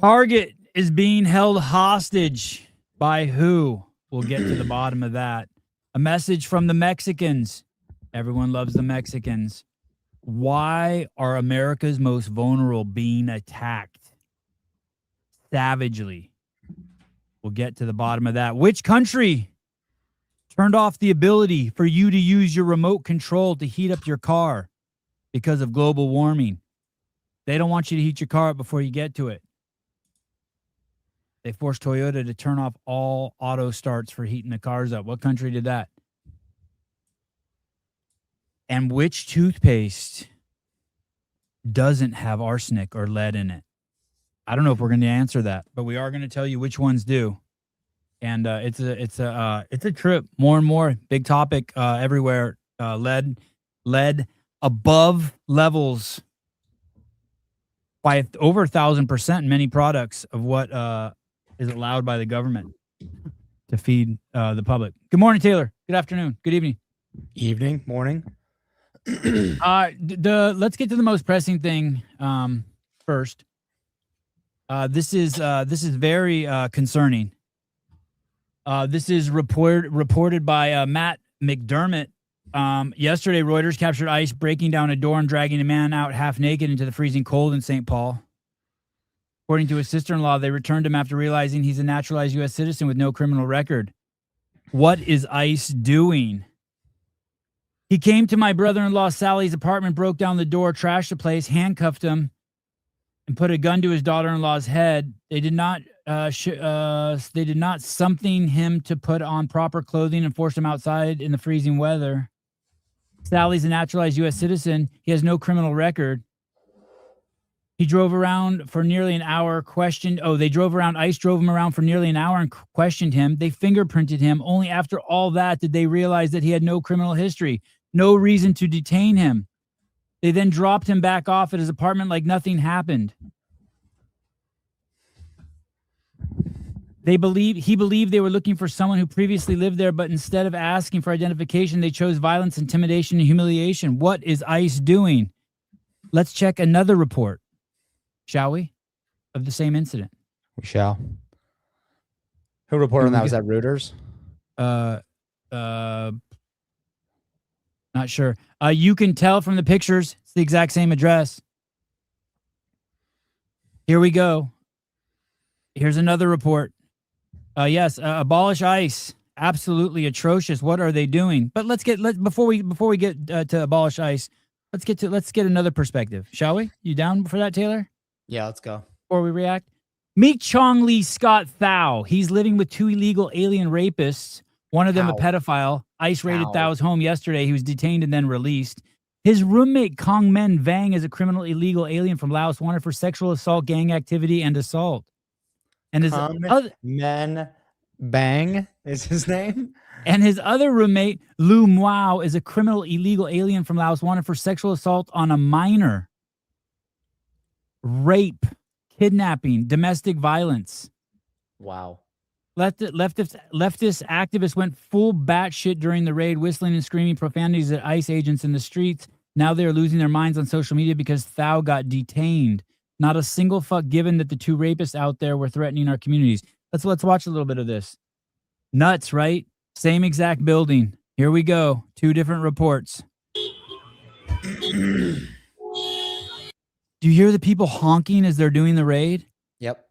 Target is being held hostage by who? We'll get to the bottom of that. A message from the Mexicans. Everyone loves the Mexicans. Why are America's most vulnerable being attacked savagely? We'll get to the bottom of that. Which country turned off the ability for you to use your remote control to heat up your car because of global warming? They don't want you to heat your car up before you get to it. They forced Toyota to turn off all auto starts for heating the cars up. What country did that? And which toothpaste doesn't have arsenic or lead in it? I don't know if we're going to answer that, but we are going to tell you which ones do. And it's a trip. More and more big topic everywhere. Lead above levels by over 1,000% in many products of what is allowed by the government to feed the public. Good morning, Taylor. Good afternoon. Good evening. Evening, morning. Let's get to the most pressing thing first. This is very concerning. This is reported by Matt McDermott. Yesterday, Reuters captured ICE breaking down a door and dragging a man out half naked into the freezing cold in St. Paul. According to his sister-in-law, they returned him after realizing he's a naturalized U.S. citizen with no criminal record. What is ICE doing? He came to my brother-in-law Sally's apartment, broke down the door, trashed the place, handcuffed him, and put a gun to his daughter-in-law's head. They did not something him to put on proper clothing and force him outside in the freezing weather. Sally's a naturalized U.S. citizen. He has no criminal record. He drove around for nearly an hour, ICE drove him around for nearly an hour and questioned him. They fingerprinted him. Only after all that did they realize that he had no criminal history, no reason to detain him. They then dropped him back off at his apartment like nothing happened. He believed they were looking for someone who previously lived there, but instead of asking for identification, they chose violence, intimidation, and humiliation. What is ICE doing? Let's check another report, shall we, of the same incident? We shall. Who reported on that? Was that Reuters? Not sure. You can tell from the pictures. It's the exact same address. Here we go. Here's another report. Yes, abolish ICE. Absolutely atrocious. What are they doing? But before we get to abolish ICE, let's get another perspective, shall we? You down for that, Taylor? Yeah, let's go. Before we react, meet Chong Lee Scott Thao. He's living with two illegal alien rapists. One of them a pedophile. ICE raided Thao's home yesterday. He was detained and then released. His roommate Kong Men Vang is a criminal illegal alien from Laos, wanted for sexual assault, gang activity, and assault. And his Men Bang is his name. And his other roommate, Lu Muao, is a criminal illegal alien from Laos, wanted for sexual assault on a minor, rape, kidnapping, domestic violence. Wow. Leftist activists went full batshit during the raid, whistling and screaming profanities at ICE agents in the streets. Now they're losing their minds on social media because Thao got detained. Not a single fuck given that the two rapists out there were threatening our communities. Let's watch a little bit of this. Nuts, right? Same exact building. Here we go. Two different reports. Do you hear the people honking as they're doing the raid? Yep.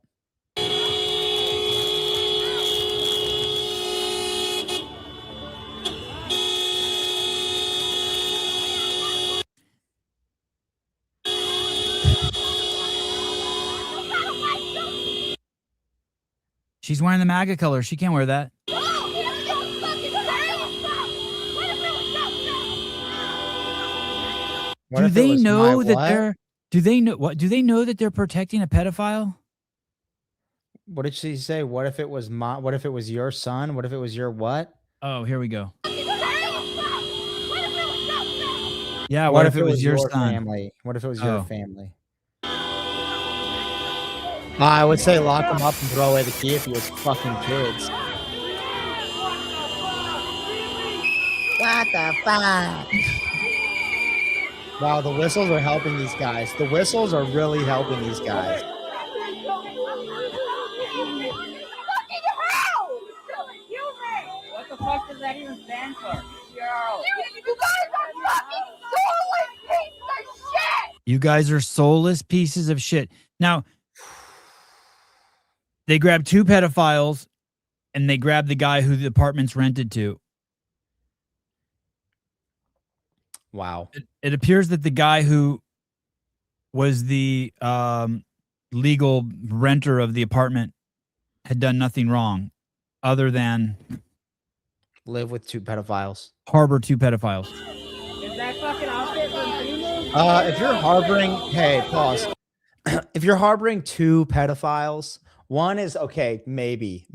She's wearing the MAGA color. She can't wear that. Do they know that they're protecting a pedophile? What did she say? What if it was your son? What if it was your what? Oh, here we go. Yeah, what if it was your son? Family? What if it was your family? I would say lock him up and throw away the key if he was fucking kids. What the fuck? Wow, the whistles are helping these guys. The whistles are really helping these guys. What the fuck does that even stand for? Yo. You guys are fucking soulless pieces of shit! You guys are soulless pieces of shit. Now, they grabbed 2 pedophiles and they grabbed the guy who the apartment's rented to. Wow. It appears that the guy who was the legal renter of the apartment had done nothing wrong other than Live with 2 pedophiles. harbor 2 pedophiles. Is that fucking outfit from Temu? If you're harboring, hey, pause. If you're harboring 2 pedophiles, one is okay, maybe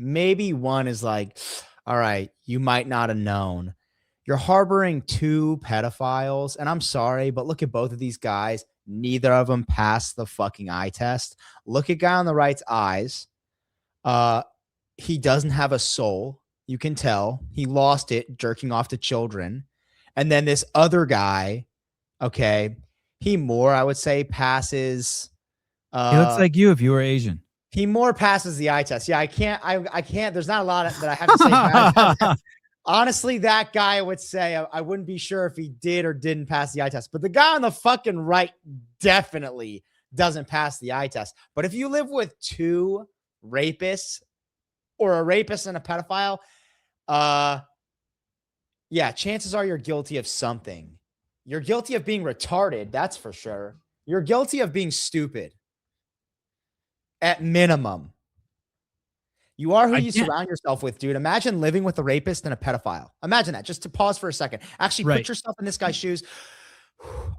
one is like, all right, you might not have known. You're harboring 2 pedophiles, and I'm sorry, but look at both of these guys. Neither of them passed the fucking eye test. Look at guy on the right's eyes. He doesn't have a soul. You can tell he lost it jerking off to children. And then this other guy, okay, he more, I would say, passes. He looks like you if you were Asian. He more passes the eye test. Yeah, I can't. There's not a lot that I have to say bad about. Honestly, that guy, I would say I wouldn't be sure if he did or didn't pass the eye test. But the guy on the fucking right definitely doesn't pass the eye test. But if you live with 2 rapists or a rapist and a pedophile, yeah, chances are you're guilty of something. You're guilty of being retarded, that's for sure. You're guilty of being stupid. At minimum. You are who you surround yourself with, dude. Imagine living with a rapist and a pedophile. Imagine that. Just to pause for a second. Actually, put yourself in this guy's shoes.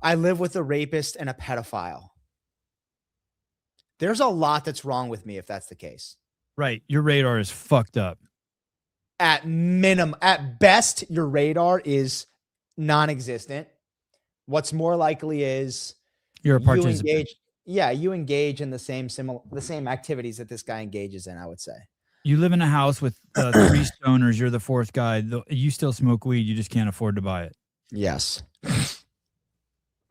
I live with a rapist and a pedophile. There's a lot that's wrong with me if that's the case. Right. Your radar is fucked up. At minimum, at best, your radar is non-existent. What's more likely is you're a participant. You engage in the same activities that this guy engages in, I would say. You live in a house with 3 stoners. You're the 4th guy. You still smoke weed. You just can't afford to buy it. Yes.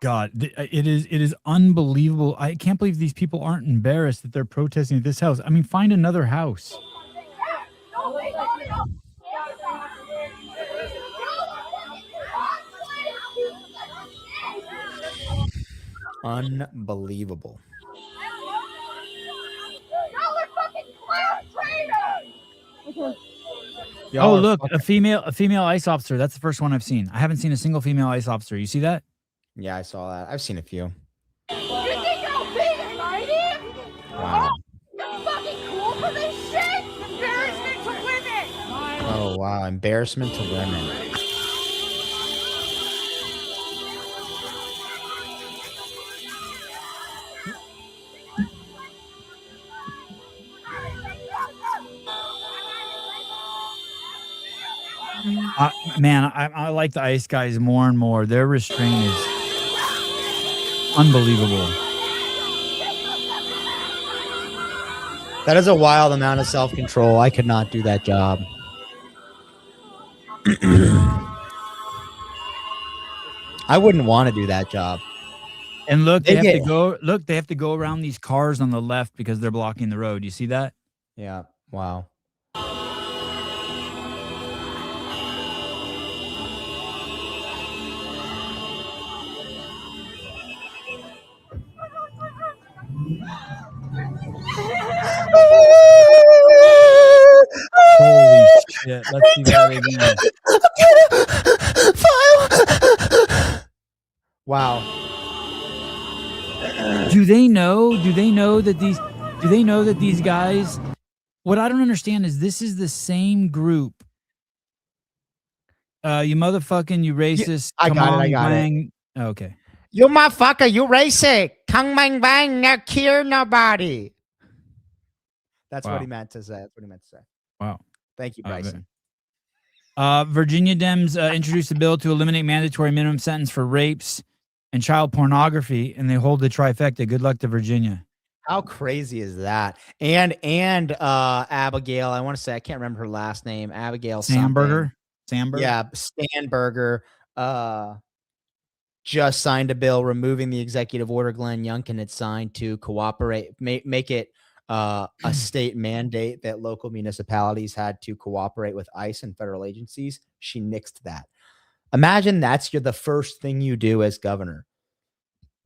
God, it is unbelievable. I can't believe these people aren't embarrassed that they're protesting at this house. I mean, find another house. Unbelievable. Oh, look, a female ICE officer. That's the first one I've seen. I haven't seen a single female ICE officer. You see that? Yeah, I saw that. I've seen a few. You think I'll be excited? Wow. You're fucking cool for this shit? Embarrassment to women! Oh, wow. Embarrassment to women. Man, I like the ICE guys more and more. Their restraint is unbelievable. That is a wild amount of self-control. I could not do that job. I wouldn't want to do that job. And look, they have to go. Look, they have to go around these cars on the left because they're blocking the road. You see that? Yeah. Wow. Holy shit! Let's see that again. Wow. Do they know? Do they know that these? Do they know that these guys? What I don't understand is this is the same group. You motherfucking, you racist. I got it. Okay. You motherfucker, you racist. Kang bang bang, not kill nobody. That's what he meant to say. That's what he meant to say. Wow. Thank you, Bryson. Virginia Dems introduced a bill to eliminate mandatory minimum sentence for rapes and child pornography, and they hold the trifecta. Good luck to Virginia. How crazy is that? And Abigail, I want to say, I can't remember her last name. Abigail Sandberger. Yeah, Sandberger just signed a bill removing the executive order Glenn Youngkin had signed to cooperate, make it a state mandate that local municipalities had to cooperate with ICE and federal agencies. She nixed that. Imagine that's the first thing you do as governor.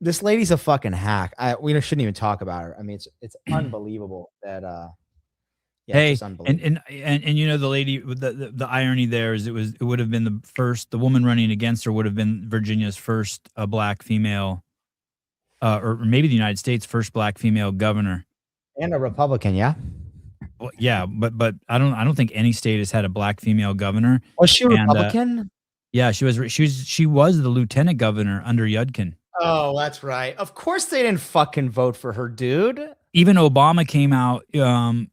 This lady's a fucking hack. We shouldn't even talk about her. I mean, it's unbelievable that yeah, it's Hey, just unbelievable. and you know, the lady, the irony there is it would have been the woman running against her would have been Virginia's first black female, or maybe the United States' first black female governor. And a Republican, yeah. Well, yeah, but I don't think any state has had a black female governor. Was she a And, Republican? Yeah, she was the lieutenant governor under Yudkin. Oh, that's right. Of course they didn't fucking vote for her, dude. Even Obama came out and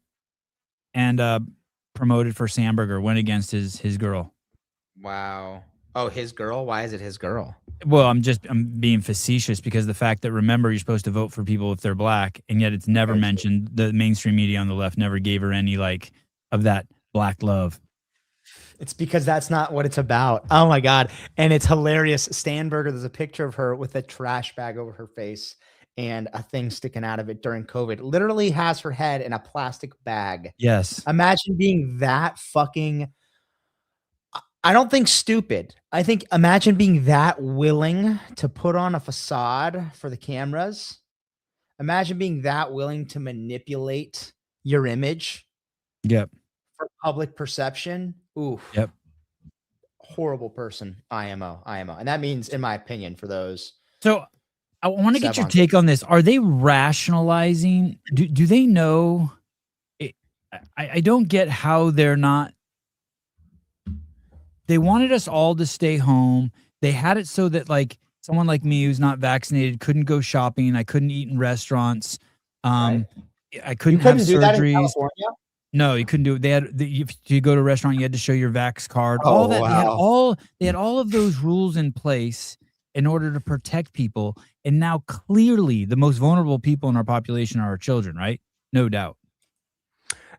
promoted for Sandberger, went against his girl. Wow. Oh, his girl? Why is it his girl? Well, I'm being facetious because the fact that, remember, you're supposed to vote for people if they're black, and yet it's never mentioned. The mainstream media on the left never gave her any of that black love. It's because that's not what it's about. Oh my God. And it's hilarious. Sandberger, there's a picture of her with a trash bag over her face and a thing sticking out of it during COVID. Literally has her head in a plastic bag. Yes. Imagine being that fucking, I don't think stupid. I think imagine being that willing to put on a facade for the cameras. Imagine being that willing to manipulate your image. Yep. For public perception. Ooh. Yep. Horrible person. IMO. And that means, in my opinion, for those. So I want to get your take on this. Are they rationalizing? Do they know? I don't get how they're not. They wanted us all to stay home. They had it so that someone like me who's not vaccinated couldn't go shopping. I couldn't eat in restaurants. Right. I couldn't have do that in surgeries. California? No, you couldn't do it. They had if you go to a restaurant, you had to show your vax card. Oh, All that wow. they had all of those rules in place in order to protect people. And now clearly the most vulnerable people in our population are our children, right? No doubt.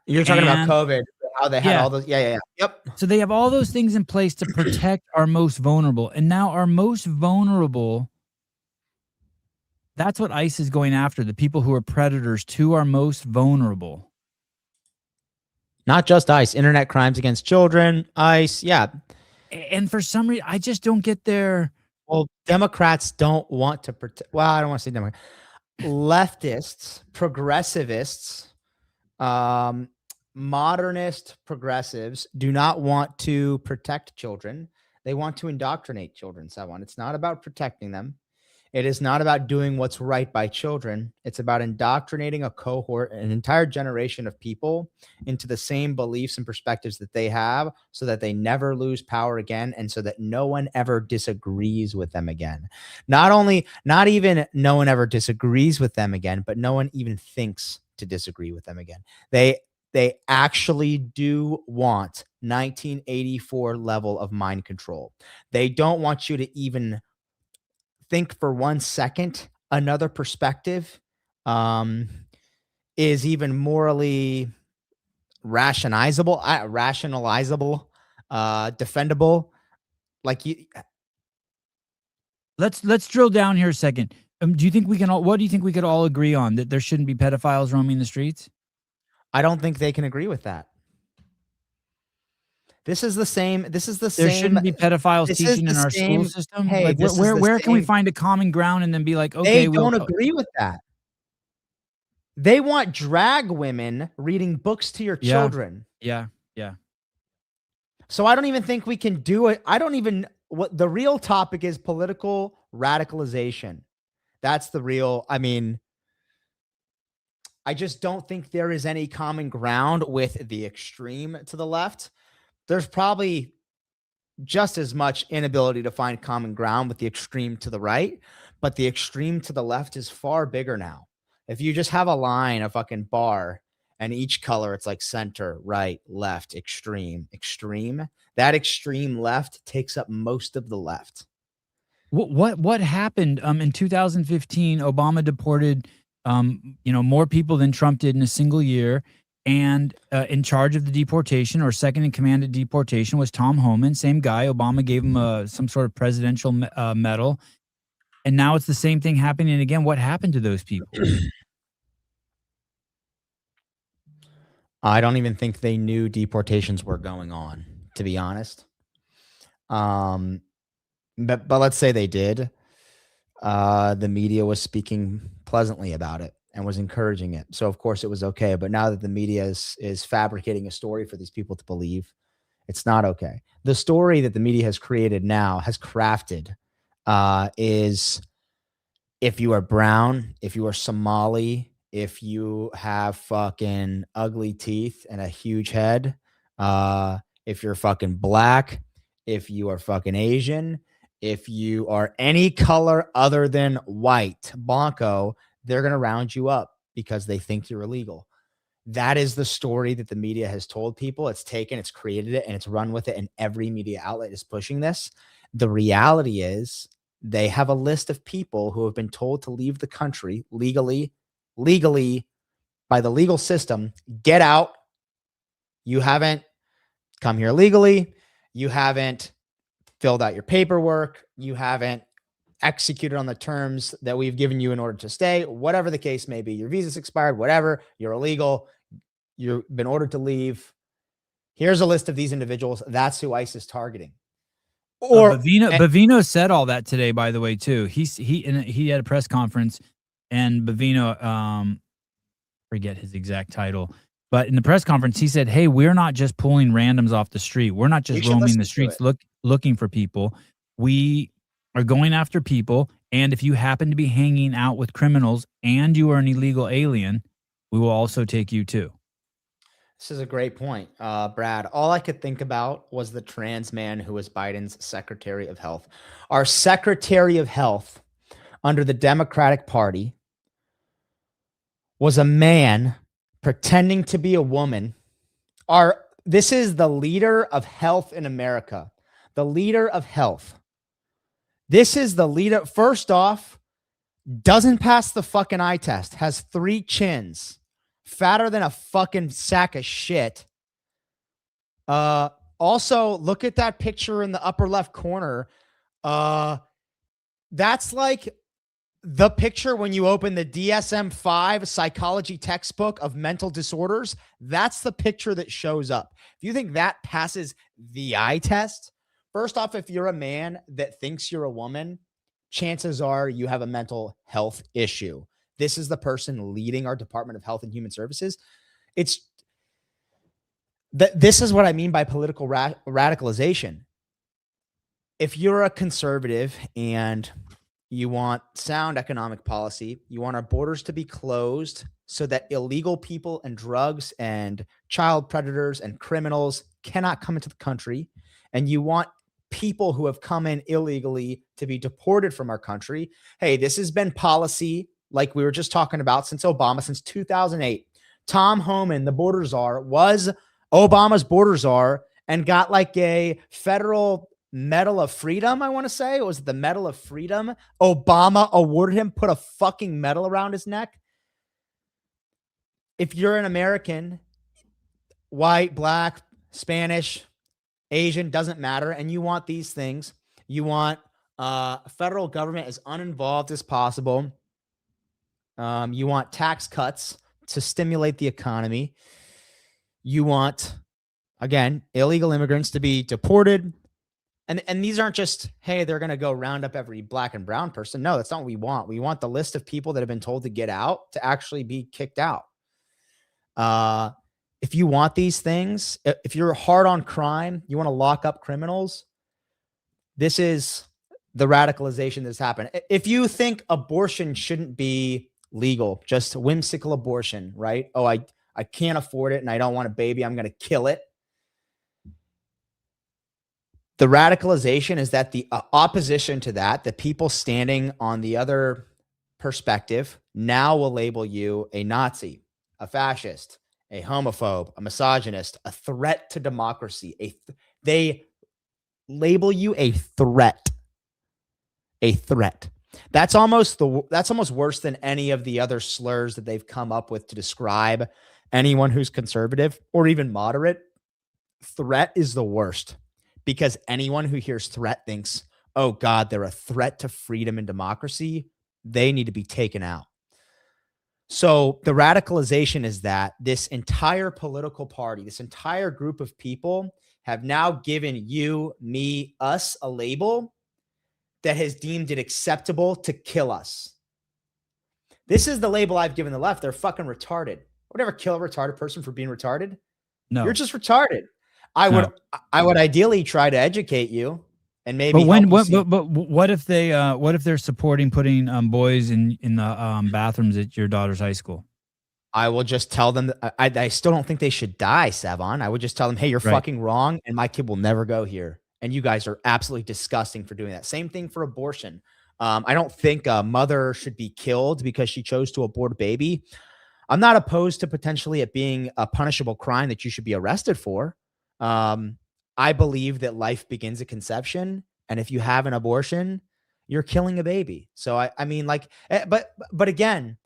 You're talking about COVID, how they had all those. Yeah. Yep. So they have all those things in place to protect our most vulnerable. And now our most vulnerable, that's what ICE is going after, the people who are predators to our most vulnerable. Not just ICE, internet crimes against children, ICE, yeah. And for some reason, I just don't get their. Well, Democrats don't want to protect. Well, I don't want to say Democrats. Leftists, progressivists, modernist progressives do not want to protect children. They want to indoctrinate children, someone. It's not about protecting them. It is not about doing what's right by children. It's about indoctrinating a cohort, an entire generation of people into the same beliefs and perspectives that they have so that they never lose power again and so that no one ever disagrees with them again. Not even no one ever disagrees with them again, but no one even thinks to disagree with them again. They actually do want 1984 level of mind control. They don't want you to even think for 1 second another perspective is even morally rationalizable, defendable. Let's drill down here a second. Do you think what do you think we could all agree on, that there shouldn't be pedophiles roaming the streets? I don't think they can agree with that. This is the same. There shouldn't be pedophiles teaching in our school system. Hey, where can we find a common ground and then be like, okay, they don't agree with that. They want drag women reading books to your children. Yeah. So I don't even think we can do it. What the real topic is, political radicalization. That's the real, I just don't think there is any common ground with the extreme to the left. There's probably just as much inability to find common ground with the extreme to the right, but the extreme to the left is far bigger now. If you just have a line, a fucking bar, and each color, it's like center, right, left, extreme. That extreme left takes up most of the left. What happened in 2015? Obama deported more people than Trump did in a single year. And in charge of the deportation, or second in command of deportation, was Tom Homan, same guy. Obama gave him some sort of presidential medal. And now it's the same thing happening again. What happened to those people? I don't even think they knew deportations were going on, to be honest. But let's say they did. The media was speaking pleasantly about it and was encouraging it. So of course it was okay. But now that the media is fabricating a story for these people to believe, it's not okay. The story that the media has created now, has crafted, is if you are brown, if you are Somali, if you have fucking ugly teeth and a huge head, if you're fucking black, if you are fucking Asian, if you are any color other than white, Blanco, they're going to round you up because they think you're illegal. That is the story that the media has told people. It's taken, it's created it, and it's run with it, and every media outlet is pushing this. The reality is they have a list of people who have been told to leave the country legally by the legal system. Get out. You haven't come here legally. You haven't filled out your paperwork. You haven't executed on the terms that we've given you in order to stay, whatever the case may be. Your visa's expired, whatever. You're illegal. You've been ordered to leave. Here's a list of these individuals. That's who ICE is targeting. Or Bavino said all that today, by the way, too. He had a press conference, and Bavino, forget his exact title, but in the press conference, he said, "Hey, we're not just pulling randoms off the street. We're not just roaming the streets looking for people. We are going after people, and if you happen to be hanging out with criminals and you are an illegal alien, we will also take you too." This is a great point, Brad. All I could think about was the trans man who was Biden's Secretary of Health. Our Secretary of Health under the Democratic Party was a man pretending to be a woman. This is the leader of health in America. The leader of health. This is the leader. First off, doesn't pass the fucking eye test, has 3 chins. Fatter than a fucking sack of shit. Also, look at that picture in the upper left corner. That's like the picture when you open the DSM-5 psychology textbook of mental disorders. That's the picture that shows up. If you think that passes the eye test, first off, if you're a man that thinks you're a woman, chances are you have a mental health issue. This is the person leading our Department of Health and Human Services. This is what I mean by political radicalization. If you're a conservative and you want sound economic policy, you want our borders to be closed so that illegal people and drugs and child predators and criminals cannot come into the country, and you want people who have come in illegally to be deported from our country. Hey, this has been policy, like we were just talking about, since Obama, since 2008. Tom Homan, the border czar, was Obama's border czar and got like a federal Medal of Freedom, I want to say. It was the Medal of Freedom. Obama awarded him, put a fucking medal around his neck. If you're an American, white, black, Spanish, Asian, doesn't matter, and you want these things, you want federal government as uninvolved as possible. You want tax cuts to stimulate the economy. You want, again, illegal immigrants to be deported. And these aren't just, hey, they're going to go round up every black and brown person. No, that's not what we want. We want the list of people that have been told to get out to actually be kicked out. If you want these things, if you're hard on crime, you want to lock up criminals, this is the radicalization that's happened. If you think abortion shouldn't be legal, just whimsical abortion, right? Oh, I can't afford it and I don't want a baby, I'm going to kill it. The radicalization is that the opposition to that, the people standing on the other perspective, now will label you a Nazi, a fascist, a homophobe, a misogynist, a threat to democracy. They label you a threat. A threat. That's almost worse than any of the other slurs that they've come up with to describe anyone who's conservative or even moderate. Threat is the worst, because anyone who hears threat thinks, oh God, they're a threat to freedom and democracy. They need to be taken out. So the radicalization is that this entire political party, this entire group of people have now given you, me, us a label that has deemed it acceptable to kill us. This is the label I've given the left. They're fucking retarded. Would ever kill a retarded person for being retarded? No. You're just retarded. I would ideally try to educate you and maybe. But what if they're supporting putting boys in the bathrooms at your daughter's high school? I will just tell them that I still don't think they should die, Savon. I would just tell them, hey, you're fucking wrong, and my kid will never go here. And you guys are absolutely disgusting for doing that. Same thing for abortion. I don't think a mother should be killed because she chose to abort a baby. I'm not opposed to potentially it being a punishable crime that you should be arrested for. I believe that life begins at conception, and if you have an abortion, you're killing a baby. So I mean, like, but again,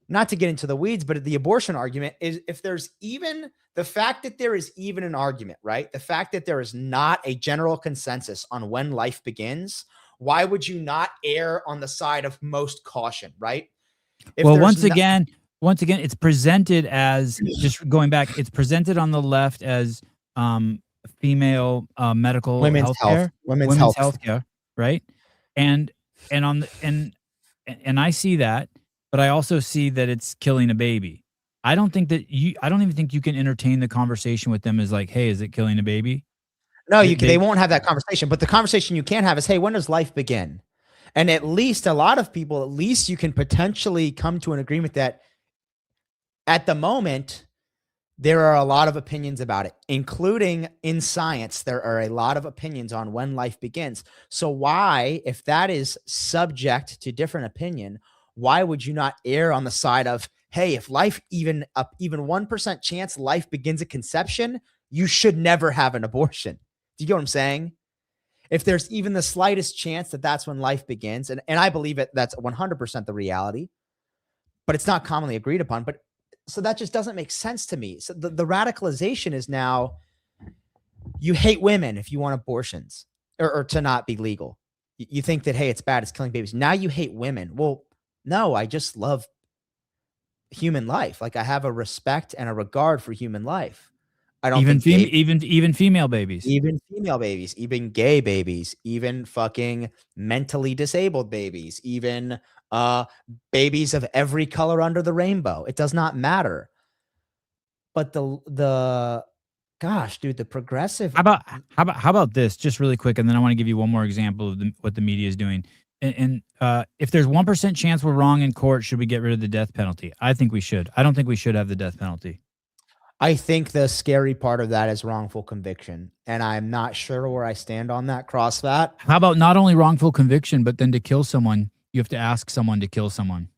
not to get into the weeds, but the abortion argument is if there's even the fact that there is even an argument, right? The fact that there is not a general consensus on when life begins. Why would you not err on the side of most caution, right? Well, once again, it's presented as, just going back, it's presented on the left as female medical women's health, women's health care, right? And I see that, but I also see that it's killing a baby. I don't even think you can entertain the conversation with them as like, hey, is it killing a baby? No, they won't have that conversation. But the conversation you can have is, hey, when does life begin? And at least a lot of people, at least you can potentially come to an agreement that at the moment, there are a lot of opinions about it, including in science. There are a lot of opinions on when life begins. So why, if that is subject to different opinion, why would you not err on the side of, hey, if life even 1% chance life begins at conception, you should never have an abortion? Do you get what I'm saying? If there's even the slightest chance that that's when life begins, and I believe that's 100% the reality, but it's not commonly agreed upon. But so that just doesn't make sense to me. So the radicalization is now you hate women if you want abortions or to not be legal. You think that, hey, it's bad, it's killing babies. Now you hate women. Well, no, I just love human life. Like, I have a respect and a regard for human life. I don't even think even female babies, even female babies, even gay babies, even fucking mentally disabled babies, even babies of every color under the rainbow. It does not matter. But the gosh, dude, the progressive. How about this, just really quick, and then I want to give you one more example of what the media is doing. And if there's 1% chance we're wrong in court, should we get rid of the death penalty? I think we should. I don't think we should have the death penalty. I think the scary part of that is wrongful conviction, and I'm not sure where I stand on that. Cross that. How about not only wrongful conviction, but then to kill someone, you have to ask someone to kill someone.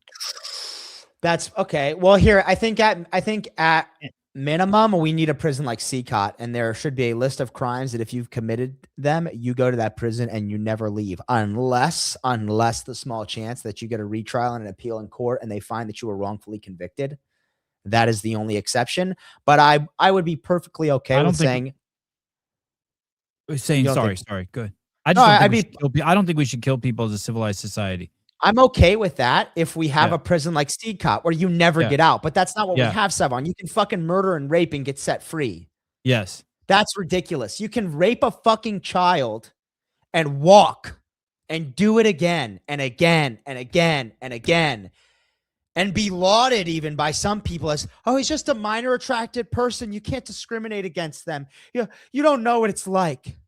That's okay. Well, here, I think at minimum, we need a prison like CCOT, and there should be a list of crimes that if you've committed them, you go to that prison and you never leave, unless the small chance that you get a retrial and an appeal in court and they find that you were wrongfully convicted. That is the only exception. But I would be perfectly okay with saying sorry. Good. I don't think we should kill people as a civilized society. I'm okay with that if we have a prison like CCOT where you never get out. But that's not what we have, Savon. You can fucking murder and rape and get set free. Yes. That's ridiculous. You can rape a fucking child and walk and do it again and again and again and again. And be lauded even by some people as, oh, he's just a minor attracted person. You can't discriminate against them. You don't know what it's like.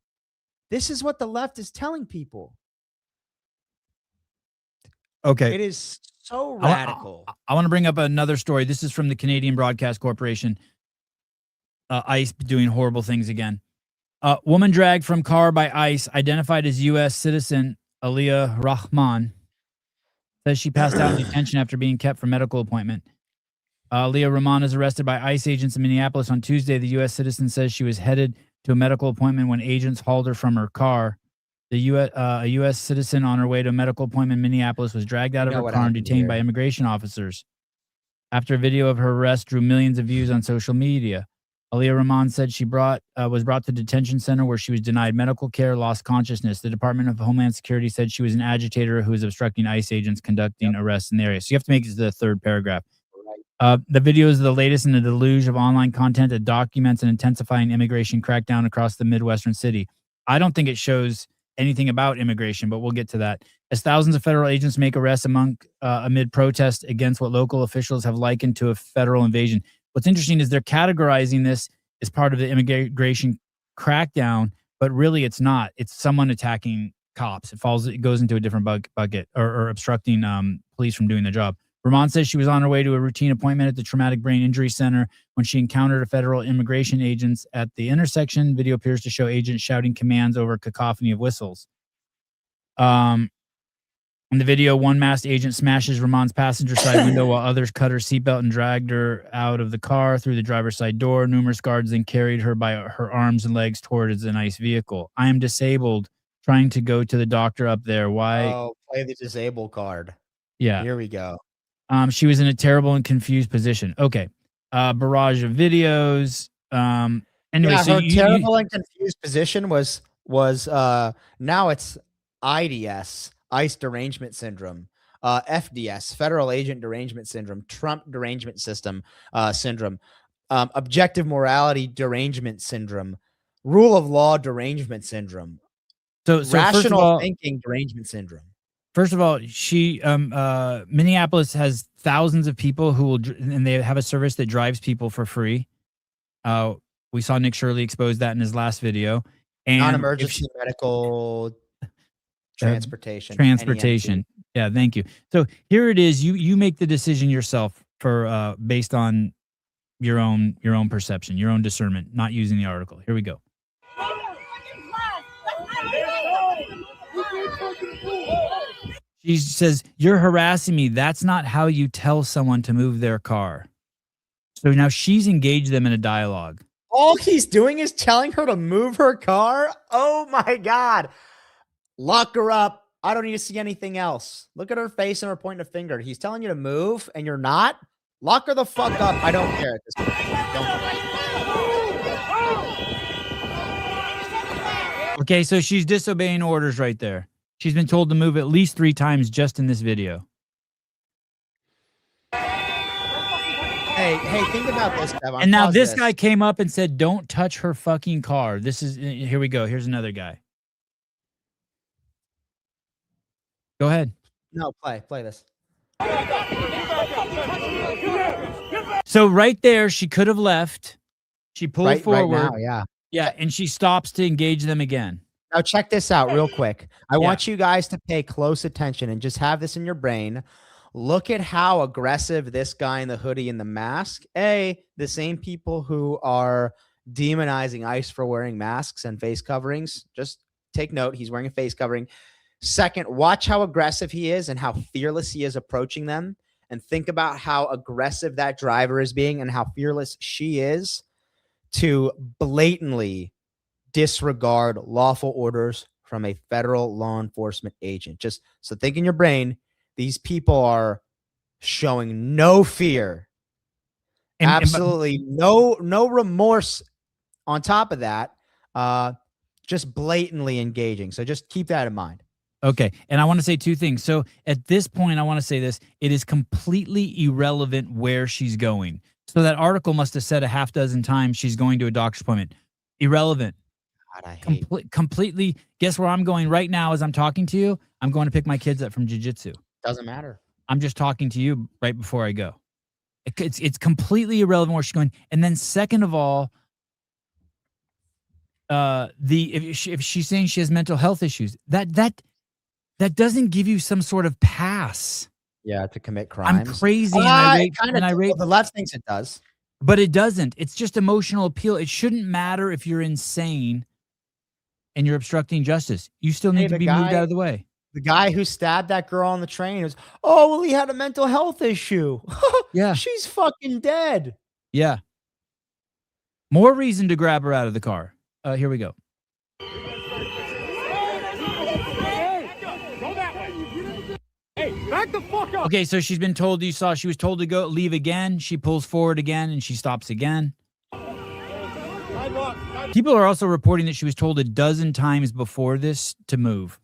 This is what the left is telling people. Okay. It is so radical. I want to bring up another story. This is from the Canadian Broadcast Corporation. ICE doing horrible things again. Woman dragged from car by ICE, identified as U.S. citizen Aliyah Rahman, says she passed out in detention after being kept for medical appointment. Leah Rahman is arrested by ICE agents in Minneapolis on Tuesday. The U.S. citizen says she was headed to a medical appointment when agents hauled her from her car. A U.S. citizen on her way to a medical appointment in Minneapolis was dragged out of her car and detained by immigration officers. After a video of her arrest drew millions of views on social media, Aaliyah Rahman said she was brought to detention center where she was denied medical care, lost consciousness. The Department of Homeland Security said she was an agitator who was obstructing ICE agents conducting arrests in the area. So you have to make it to the third paragraph. The video is the latest in a deluge of online content that documents an intensifying immigration crackdown across the Midwestern city. I don't think it shows anything about immigration, but we'll get to that. As thousands of federal agents make arrests amid protests against what local officials have likened to a federal invasion. What's interesting is they're categorizing this as part of the immigration crackdown, but really it's not. It's someone attacking cops. It goes into a different bucket or obstructing police from doing their job. Rahman says she was on her way to a routine appointment at the Traumatic Brain Injury Center when she encountered a federal immigration agents at the intersection. Video appears to show agents shouting commands over a cacophony of whistles. In the video, one masked agent smashes Rahman's passenger side window while others cut her seatbelt and dragged her out of the car through the driver's side door. Numerous guards then carried her by her arms and legs towards a nice vehicle. I am disabled, trying to go to the doctor up there. Why? Oh, play the disabled card. Yeah. Here we go. She was in a terrible and confused position. Okay. Barrage of videos. Anyway, Yeah, so her terrible and confused position was now it's IDS, ICE derangement syndrome, FDS, federal agent derangement syndrome, Trump derangement system syndrome, objective morality derangement syndrome, rule of law derangement syndrome, so rational thinking derangement syndrome. First of all, Minneapolis has thousands of people who will, and they have a service that drives people for free. We saw Nick Shirley expose that in his last video. And Non-emergency medical transportation. Transportation. Yeah, thank you. So here it is. You make the decision yourself for based on your own perception, your own discernment, not using the article. Here we go. She says, "You're harassing me. That's not how you tell someone to move their car." So now she's engaged them in a dialogue. All he's doing is telling her to move her car? Oh my God. Lock her up. I don't need to see anything else. Look at her face and her pointing a finger. He's telling you to move and you're not? Lock her the fuck up. I don't care at this point. Don't care. Okay, so she's disobeying orders right there. She's been told to move at least 3 times just in this video. Hey, think about this, Kev. And now this guy came up and said, "Don't touch her fucking car." Here we go. Here's another guy. Go ahead. No, play this. So right there, she could have left. She pulled forward. Right now, yeah. Yeah, and she stops to engage them again. Now check this out real quick. I want you guys to pay close attention and just have this in your brain. Look at how aggressive this guy in the hoodie and the mask. The same people who are demonizing ICE for wearing masks and face coverings. Just take note. He's wearing a face covering. Second, watch how aggressive he is and how fearless he is approaching them. And think about how aggressive that driver is being and how fearless she is to blatantly disregard lawful orders from a federal law enforcement agent. Just so think in your brain, these people are showing no fear, absolutely no remorse on top of that, just blatantly engaging. So just keep that in mind. Okay, and I want to say 2 things. So at this point, I want to say this. It is completely irrelevant where she's going. So that article must have said a half dozen times she's going to a doctor's appointment. Irrelevant. God, I hate completely. Guess where I'm going right now as I'm talking to you? I'm going to pick my kids up from jiu-jitsu. Doesn't matter. I'm just talking to you right before I go. It's completely irrelevant where she's going. And then second of all, if she's saying she has mental health issues, that doesn't give you some sort of pass. Yeah, to commit crimes. I'm crazy and I rape. The left thinks it does. But it doesn't. It's just emotional appeal. It shouldn't matter if you're insane and you're obstructing justice. You still need to be moved out of the way. The guy who stabbed that girl on the train was, oh, well, he had a mental health issue. Yeah. She's fucking dead. Yeah. More reason to grab her out of the car. Here we go. Hey, back the fuck up. Okay, so she's been told, she was told to leave again. She pulls forward again and she stops again. People are also reporting that she was told a dozen times before this to move.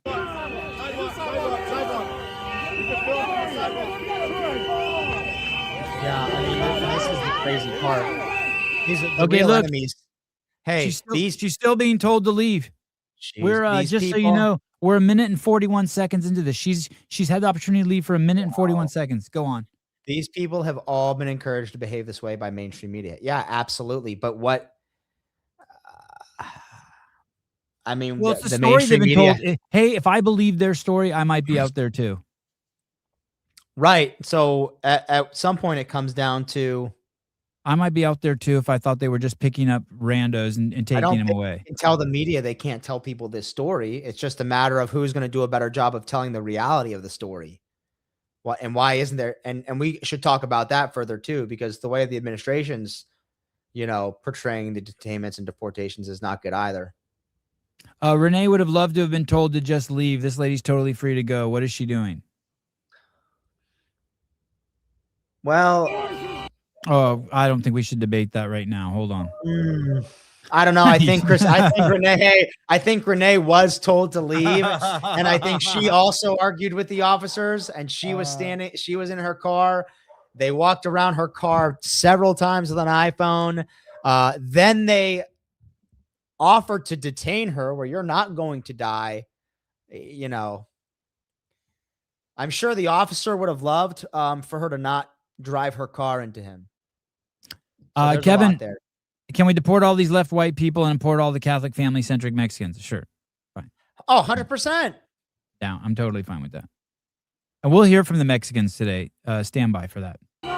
Yeah, I mean, this is the crazy part. These are the Okay, real look. enemies. Hey, She's still being told to leave. We're these just so you people- know, we're 1 minute and 41 seconds into this. She's had the opportunity to leave for 1 minute and 41 seconds. Go on. These people have all been encouraged to behave this way by mainstream media. Yeah, absolutely. But what? I mean, Well, it's the the story they've mainstream been media, told. Hey, if I believe their story, I might be out there too. right? So at some point, it comes down to I might be out there too if I thought they were just picking up randos and I taking don't them think away. you can tell the media they can't tell people this story. It's just a matter of who's going to do a better job of telling the reality of the story. What and why isn't there? And we should talk about that further too, because the way the administration's, portraying the detainments and deportations is not good either. Renee would have loved to have been told to just leave. This lady's totally free to go. What is she doing? Well, Oh, I don't think we should debate that right now. Hold on. I don't know. I think Renee was told to leave, and I think she also argued with the officers, and she was she was in her car. They walked around her car several times with an iPhone. Then they offered to detain her where you're not going to die. I'm sure the officer would have loved for her to not drive her car into him. So there's a lot Kevin, there. can we deport all these left white people and import all the Catholic family-centric Mexicans? Sure. Oh, 100%. Down. I'm totally fine with that. And we'll hear from the Mexicans today. Stand by for that. Oh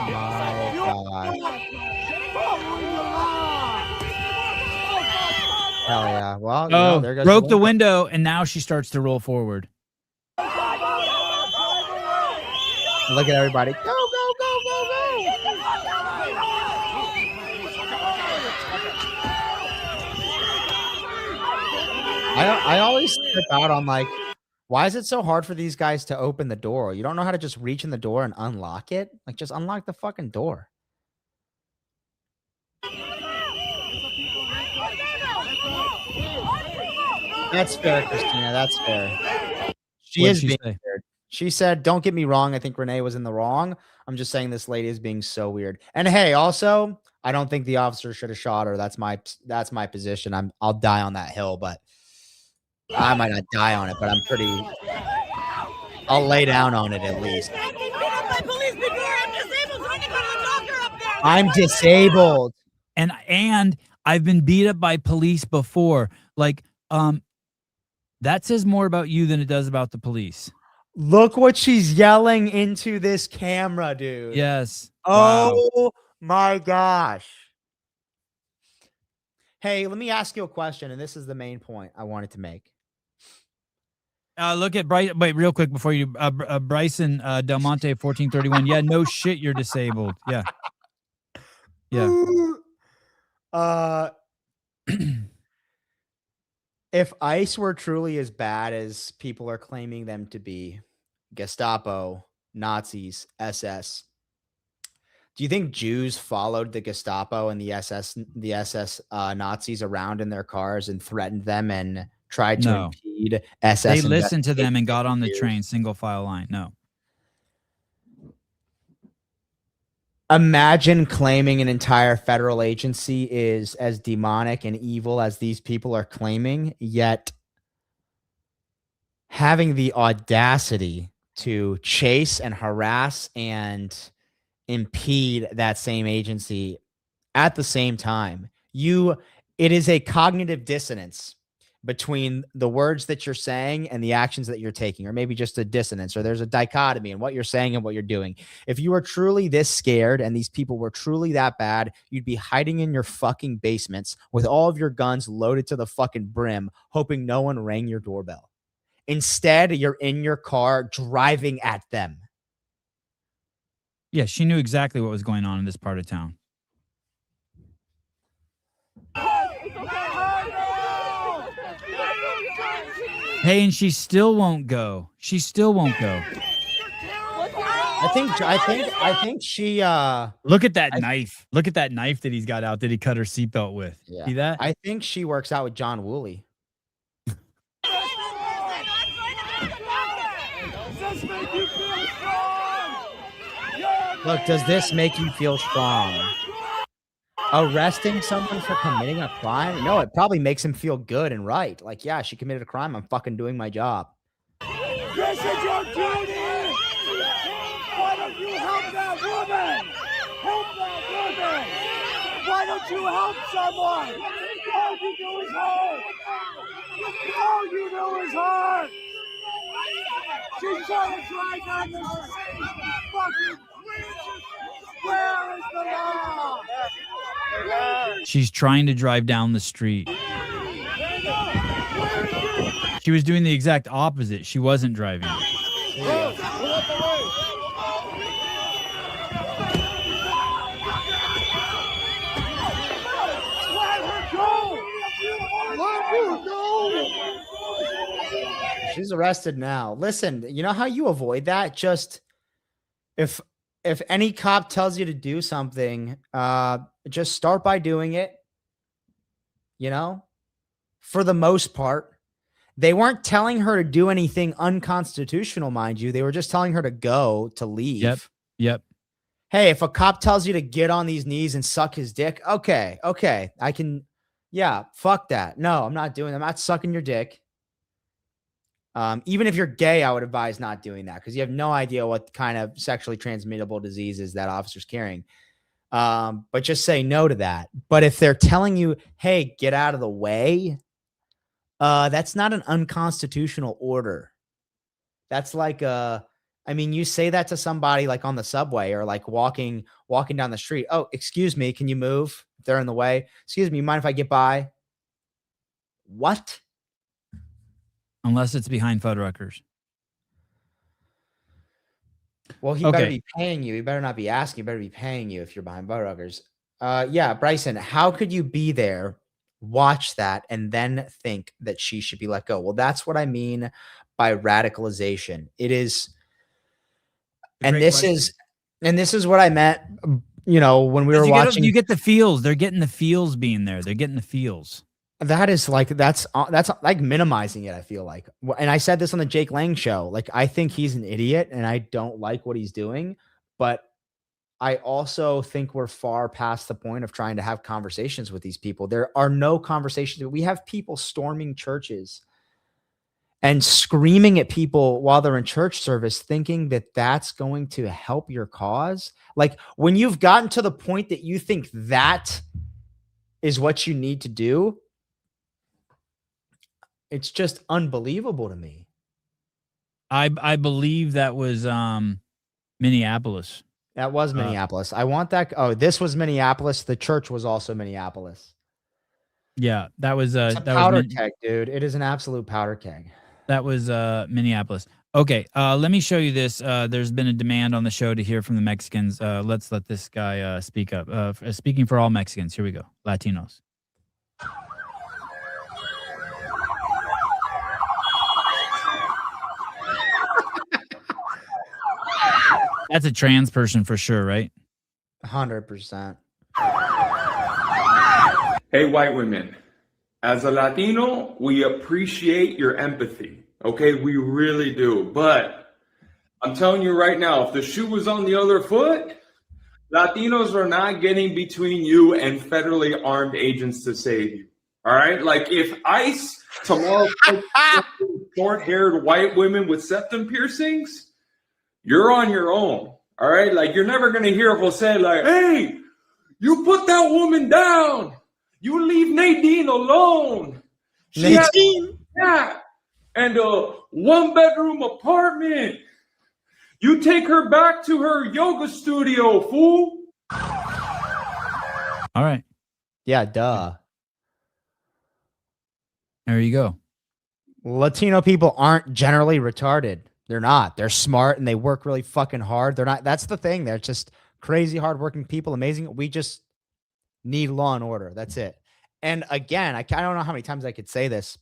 my God. Hell yeah. Well, there goes broke the window, and now she starts to roll forward. Look at everybody. Go, go, go, go, go. I always trip out on why is it so hard for these guys to open the door? You don't know how to just reach in the door and unlock it? Just unlock the fucking door. That's fair, Christina. That's fair. She is being weird. She said, don't get me wrong. I think Renee was in the wrong. I'm just saying this lady is being so weird. And hey, also, I don't think the officer should have shot her. That's my position. I'll die on that hill, but I might not die on it, but I'll lay down on it at least. I'm disabled. And I've been beat up by police before. That says more about you than it does about the police. Look what she's yelling into this camera, dude. Yes. Oh my gosh. Hey, let me ask you a question, and this is the main point I wanted to make. Look at Bryson. Wait, real quick before you, Bryson Del Monte 1431. Yeah, no shit, you're disabled. Yeah. If ICE were truly as bad as people are claiming them to be, Gestapo, Nazis, SS, do you think Jews followed the Gestapo and the SS Nazis around in their cars and threatened them and tried to impede SS? They listened to them and got on the train, single file line. No. Imagine claiming an entire federal agency is as demonic and evil as these people are claiming, yet having the audacity to chase and harass and impede that same agency at the same time. It is a cognitive dissonance between the words that you're saying and the actions that you're taking, or maybe just a dissonance, or there's a dichotomy in what you're saying and what you're doing. If you were truly this scared and these people were truly that bad, you'd be hiding in your fucking basements with all of your guns loaded to the fucking brim, hoping no one rang your doorbell. Instead, you're in your car driving at them. Yeah, she knew exactly what was going on in this part of town. Hey, and she still won't go. She still won't go. I think she Look at that knife. Look at that knife that he's got out that he cut her seatbelt with. yeah. See that? I think she works out with John Woolley. Does this make you feel strong? Look, does this make you feel strong? Arresting someone for committing a crime? No, it probably makes him feel good and right. Like, yeah, she committed a crime. I'm fucking doing my job. This is your duty! Why don't you help that woman? Help that woman! Why don't you help someone? All you do is hurt! All you do is hurt! She's trying to drive down the street! Fucking where is the law? She's trying to drive down the street. She was doing the exact opposite. She wasn't driving. She's arrested now. Listen, you know how you avoid that? Just if any cop tells you to do something, just start by doing it. You know, for the most part, they weren't telling her to do anything unconstitutional, mind you. They were just telling her to go, to leave. Yep. Hey, if a cop tells you to get on these knees and suck his dick, okay, I can, yeah, fuck that. No, I'm not doing, I'm not sucking your dick. Even if you're gay, I would advise not doing that because you have no idea what kind of sexually transmittable diseases that officer's carrying. But just say no to that. But if they're telling you, hey, get out of the way, that's not an unconstitutional order. That's like I mean, you say that to somebody like on the subway or like walking down the street. Oh, excuse me, can you move? If they're in the way. Excuse me, you mind if I get by? What? Unless it's behind Fuddruckers. Well, he better be paying you. He better not be asking. He better be paying you if you're behind Fuddruckers. Yeah, Bryson, how could you be there, watch that, and then think that she should be let go? Well, that's what I mean by radicalization. It is, and this is what I meant, you know, when we were watching. You get the feels. They're getting the feels being there. They're getting the feels. That is like, that's like minimizing it, I feel like. And I said this on the Jake Lang show. Like, I think he's an idiot and I don't like what he's doing, but I also think we're far past the point of trying to have conversations with these people. There are no conversations. We have people storming churches and screaming at people while they're in church service, thinking that that's going to help your cause. Like, when you've gotten to the point that you think that is what you need to do, it's just unbelievable to me. I believe that was Minneapolis. That was Minneapolis. I want that. Oh, this was Minneapolis. The church was also Minneapolis. Yeah, that was it's a powder keg, dude. It is an absolute powder keg. That was Minneapolis. Okay, let me show you this. There's been a demand on the show to hear from the Mexicans. Let's let this guy speak up. Speaking for all Mexicans. Here we go. Latinos. That's a trans person for sure, right? 100%. Hey, white women. As a Latino, we appreciate your empathy. Okay, we really do. But I'm telling you right now, if the shoe was on the other foot, Latinos are not getting between you and federally armed agents to save you. All right? Like, if ICE tomorrow short-haired white women with septum piercings, you're on your own, all right? Like, you're never going to hear Jose like, hey, you put that woman down. You leave Nadine alone. Nadine? Yeah. And a one-bedroom apartment. You take her back to her yoga studio, fool. All right. Yeah, duh. There you go. Latino people aren't generally retarded. They're not. They're smart and they work really fucking hard. They're not. That's the thing. They're just crazy hardworking people. Amazing. We just need law and order. That's it. And again, I don't know how many times I could say this.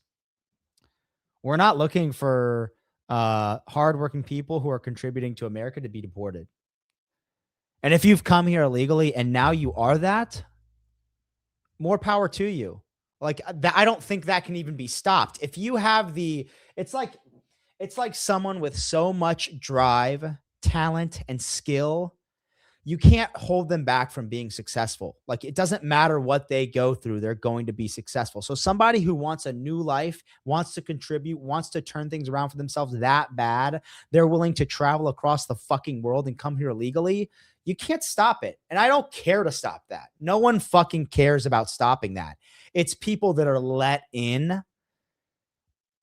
We're not looking for hardworking people who are contributing to America to be deported. And if you've come here illegally and now you are that, more power to you. Like that, I don't think that can even be stopped. If you have it's like someone with so much drive, talent, and skill, you can't hold them back from being successful. Like it doesn't matter what they go through, they're going to be successful. So somebody who wants a new life, wants to contribute, wants to turn things around for themselves that bad, they're willing to travel across the fucking world and come here illegally. You can't stop it. And I don't care to stop that. No one fucking cares about stopping that. It's people that are let in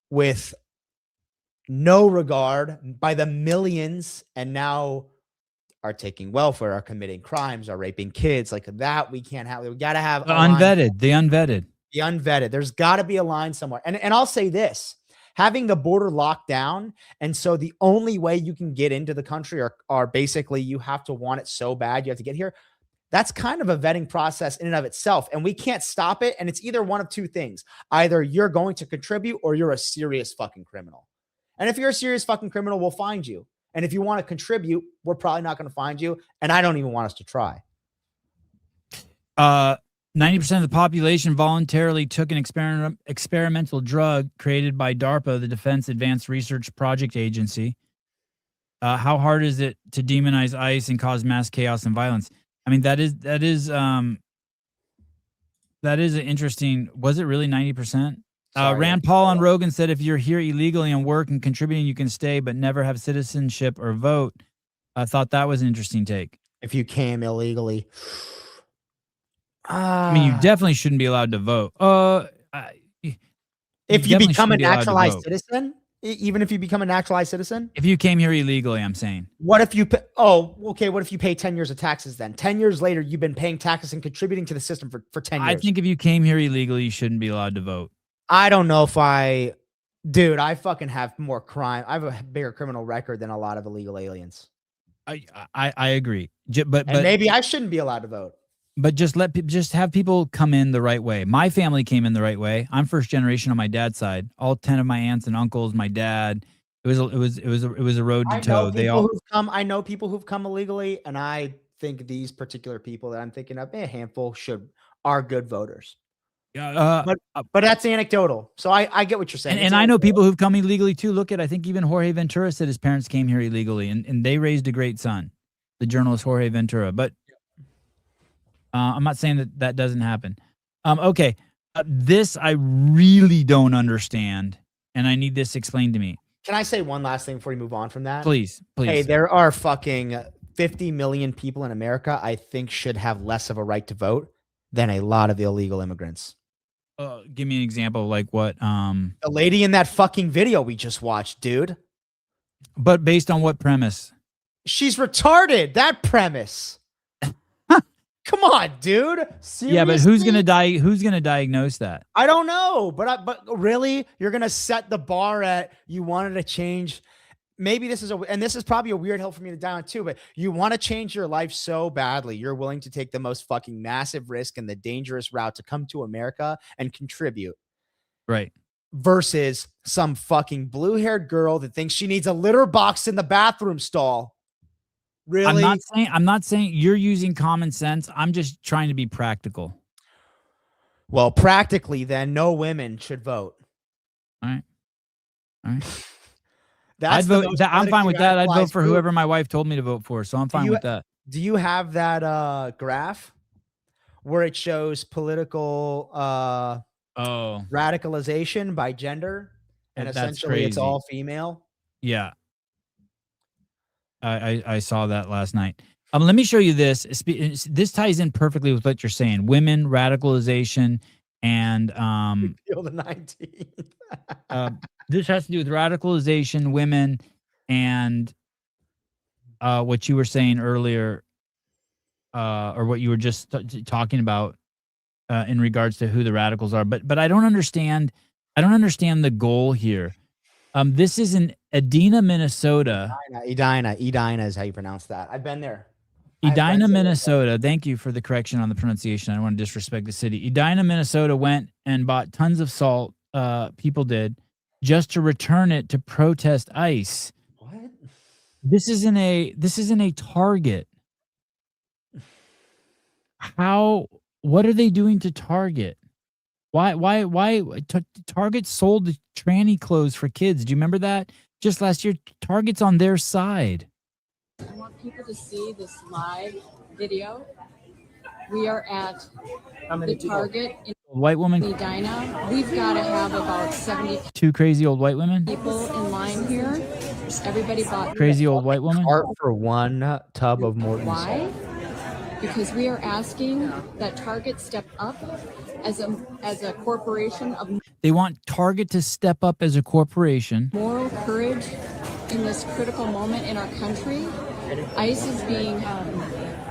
with no regard by the millions and now are taking welfare, are committing crimes, are raping kids. Like that, we can't have. We got to have the unvetted. The unvetted. There's got to be a line somewhere. And I'll say this. Having the border locked down, and so the only way you can get into the country are basically you have to want it so bad you have to get here. That's kind of a vetting process in and of itself, and we can't stop it. And it's either one of two things: either you're going to contribute or you're a serious fucking criminal. And if you're a serious fucking criminal, we'll find you. And if you want to contribute, we're probably not going to find you. And I don't even want us to try. 90% of the population voluntarily took an experimental drug created by DARPA, the Defense Advanced Research Project Agency. How hard is it to demonize ICE and cause mass chaos and violence? I mean, that is an interesting. Was it really 90%? Rand Paul on Rogan said, if you're here illegally and work and contributing, you can stay, but never have citizenship or vote. I thought that was an interesting take. If you came illegally. I mean, you definitely shouldn't be allowed to vote. If you become a naturalized citizen, even if you become a naturalized citizen? If you came here illegally, I'm saying. What if you what if you pay 10 years of taxes then? 10 years later, you've been paying taxes and contributing to the system for 10 years. I think if you came here illegally, you shouldn't be allowed to vote. I don't know if I fucking have more crime. I have a bigger criminal record than a lot of illegal aliens. I agree. But maybe I shouldn't be allowed to vote. But just have people come in the right way. My family came in the right way. I'm first generation on my dad's side. All 10 of my aunts and uncles, my dad. It was a road to toe. I know people who've come illegally, and I think these particular people that I'm thinking of, a handful are good voters. But that's anecdotal. So I get what you're saying. And I know people who've come illegally too. Look at, I think even Jorge Ventura said his parents came here illegally, and they raised a great son, the journalist Jorge Ventura. But I'm not saying that doesn't happen. Okay. This I really don't understand, and I need this explained to me. Can I say one last thing before we move on from that? Please. Hey, there are fucking 50 million people in America I think should have less of a right to vote than a lot of illegal immigrants. Give me an example of like what? The lady in that fucking video we just watched, dude. But based on what premise? She's retarded. That premise. Come on, dude. Seriously? Yeah, but who's gonna die? Who's gonna diagnose that? I don't know, but really, you're gonna set the bar at you wanted to change. Maybe this is probably a weird hill for me to die on too. But you want to change your life so badly, you're willing to take the most fucking massive risk and the dangerous route to come to America and contribute, right? Versus some fucking blue-haired girl that thinks she needs a litter box in the bathroom stall. Really? I'm not saying you're using common sense. I'm just trying to be practical. Well, practically, then no women should vote. All right. I'd vote. I'm fine with that. I'd vote for whoever my wife told me to vote for. So I'm fine with that. Do you have that graph where it shows political radicalization by gender, and essentially it's all female? Yeah. I saw that last night. Let me show you this. This ties in perfectly with what you're saying. Women, radicalization, and feel the 19. This has to do with radicalization, women, and what you were saying earlier, or what you were just talking about in regards to who the radicals are. But I don't understand. I don't understand the goal here. This is in Edina, Minnesota. Edina is how you pronounce that. I've been there. Edina, Minnesota. Thank you for the correction on the pronunciation. I don't want to disrespect the city. Edina, Minnesota went and bought tons of salt. People did. just to return it to protest ICE. What? This isn't a Target. What are they doing to Target? Why Target sold the tranny clothes for kids? Do you remember that? Just last year, Target's on their side. I want people to see this live video. We are at the Target in White woman, Medina. We've got to have about 70 two crazy old white women. people in line here. Everybody bought. Crazy old white woman. Art for one tub of Morton Why? salt. Because we are asking that Target step up as a corporation of They want Target to step up as a corporation. moral courage in this critical moment in our country. ICE is being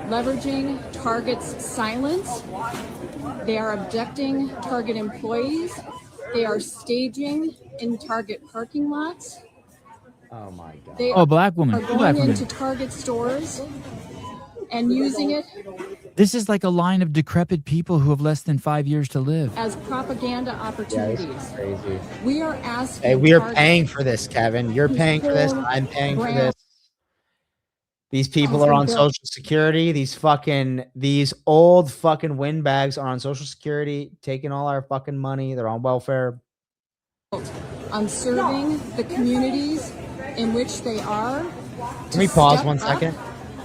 leveraging Target's silence. They are abducting Target employees. They are staging in Target parking lots. Oh my God. They Oh, black woman. are Two black going women. into Target stores and using it This is like a line of decrepit people who have less than 5 years to live. as propaganda Yeah, this opportunities. is crazy. We are asking. Hey, we are Target- paying for this, Kevin. You're paying for this. I'm paying for this. These people are on Social Security. These old fucking windbags are on Social Security, taking all our fucking money. They're on welfare. on serving the communities in which they are. Let me pause 1 second.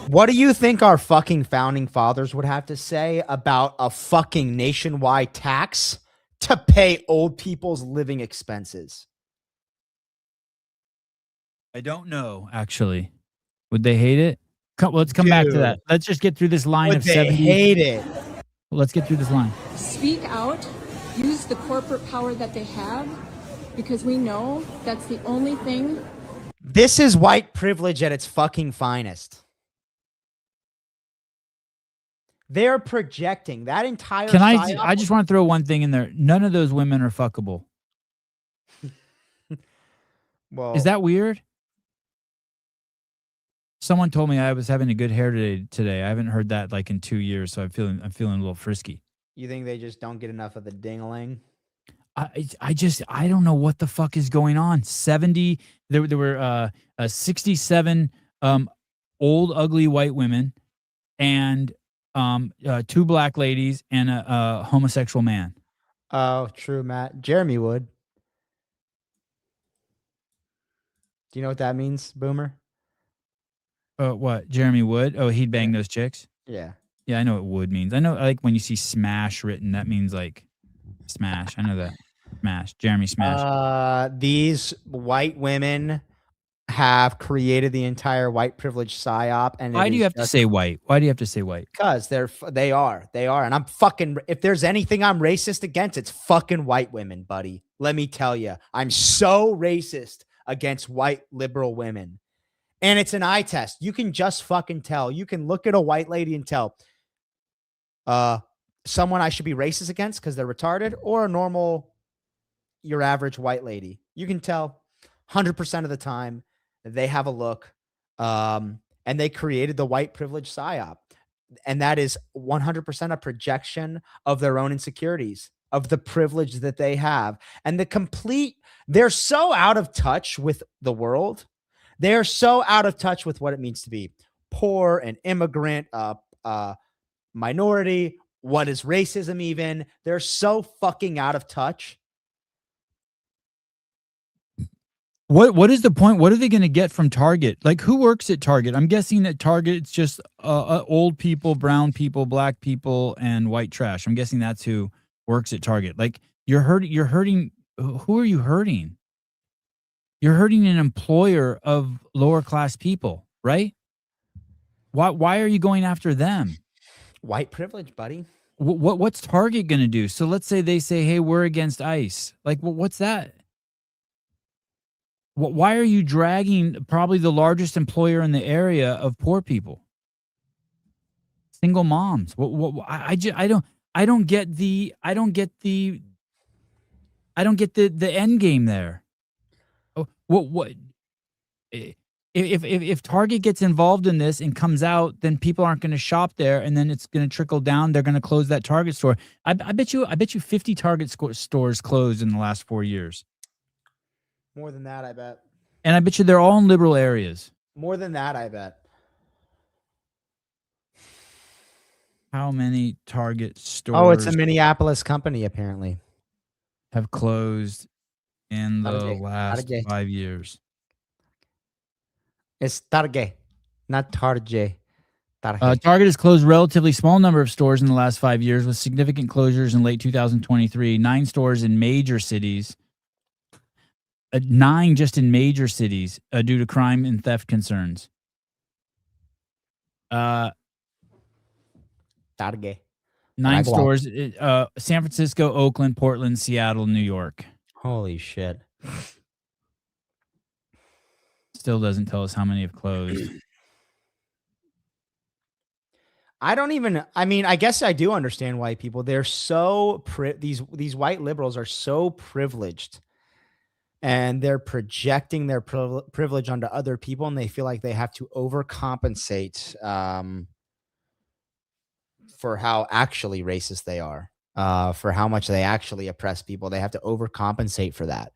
What do you think our fucking founding fathers would have to say about a fucking nationwide tax to pay old people's living expenses? I don't know, actually. Would they hate it? Let's come back to Dude. that. Let's just get through this line Would of they 70. hate it? Let's get through this line. Speak out, use the corporate power that they have, because we know that's the only thing. This is white privilege at its fucking finest. They're projecting that entire. Can I? psyop- I just want to throw one thing in there. None of those women are fuckable. Well, Is that weird? Someone told me I was having a good hair today. I haven't heard that like in 2 years, so I'm feeling a little frisky. you think they just don't get enough of the ding-a-ling? I don't know what the fuck is going on. 70 there were 67 old ugly white women and 2 black ladies and a homosexual man. Oh, true, Matt. Jeremy would. Do you know what that means, Boomer? What? Jeremy Wood? Oh, he'd bang those chicks? Yeah. Yeah, I know what wood means. I know like when you see smash written, that means like smash. I know that. Smash. Jeremy Smash. These white women have created the entire white privilege psyop, and Why do you have to say white? Why do you have to say white? Because they are, and I'm fucking. If there's anything I'm racist against, it's fucking white women, buddy. Let me tell you, I'm so racist against white liberal women, and it's an eye test. You can just fucking tell. You can look at a white lady and tell, someone I should be racist against because they're retarded, or a normal, your average white lady. You can tell 100% of the time they have a look, and they created the white privilege psyop. And that is 100% a projection of their own insecurities, of the privilege that they have. And they're so out of touch with the world. They're so out of touch with what it means to be poor, an immigrant, minority. What is racism even? They're so fucking out of touch. What is the point? What are they going to get from Target? Like, who works at Target? I'm guessing that Target, it's just old people, brown people, black people, and white trash. I'm guessing that's who works at Target. Like, you're hurting. Who are you hurting? You're hurting an employer of lower class people, right? Why are you going after them? White privilege, buddy. What's Target going to do? So let's say they say, hey, we're against ICE. Like, what's that? Why are you dragging probably the largest employer in the area of poor people? Single moms. I don't get the end game there. If Target gets involved in this and comes out, then people aren't going to shop there, and then it's going to trickle down. They're going to close that Target store. I bet you 50 Target stores closed in the last 4 years. More than that, I bet. And I bet you they're all in liberal areas. More than that, I bet. How many Target stores Oh, it's a Minneapolis company, apparently. have closed in the Target. last Target. 5 years? It's Target, not Target. Target. Target has closed a relatively small number of stores in the last 5 years, with significant closures in late 2023. 9 stores in major cities. 9 just in major cities due to crime and theft concerns. Target. 9 stores. San Francisco, Oakland, Portland, Seattle, New York. Holy shit. Still doesn't tell us how many have closed. I mean, I guess I do understand white people. They're so these white liberals are so privileged, and they're projecting their privilege onto other people, and they feel like they have to overcompensate for how actually racist they are, for how much they actually oppress people. They have to overcompensate for that.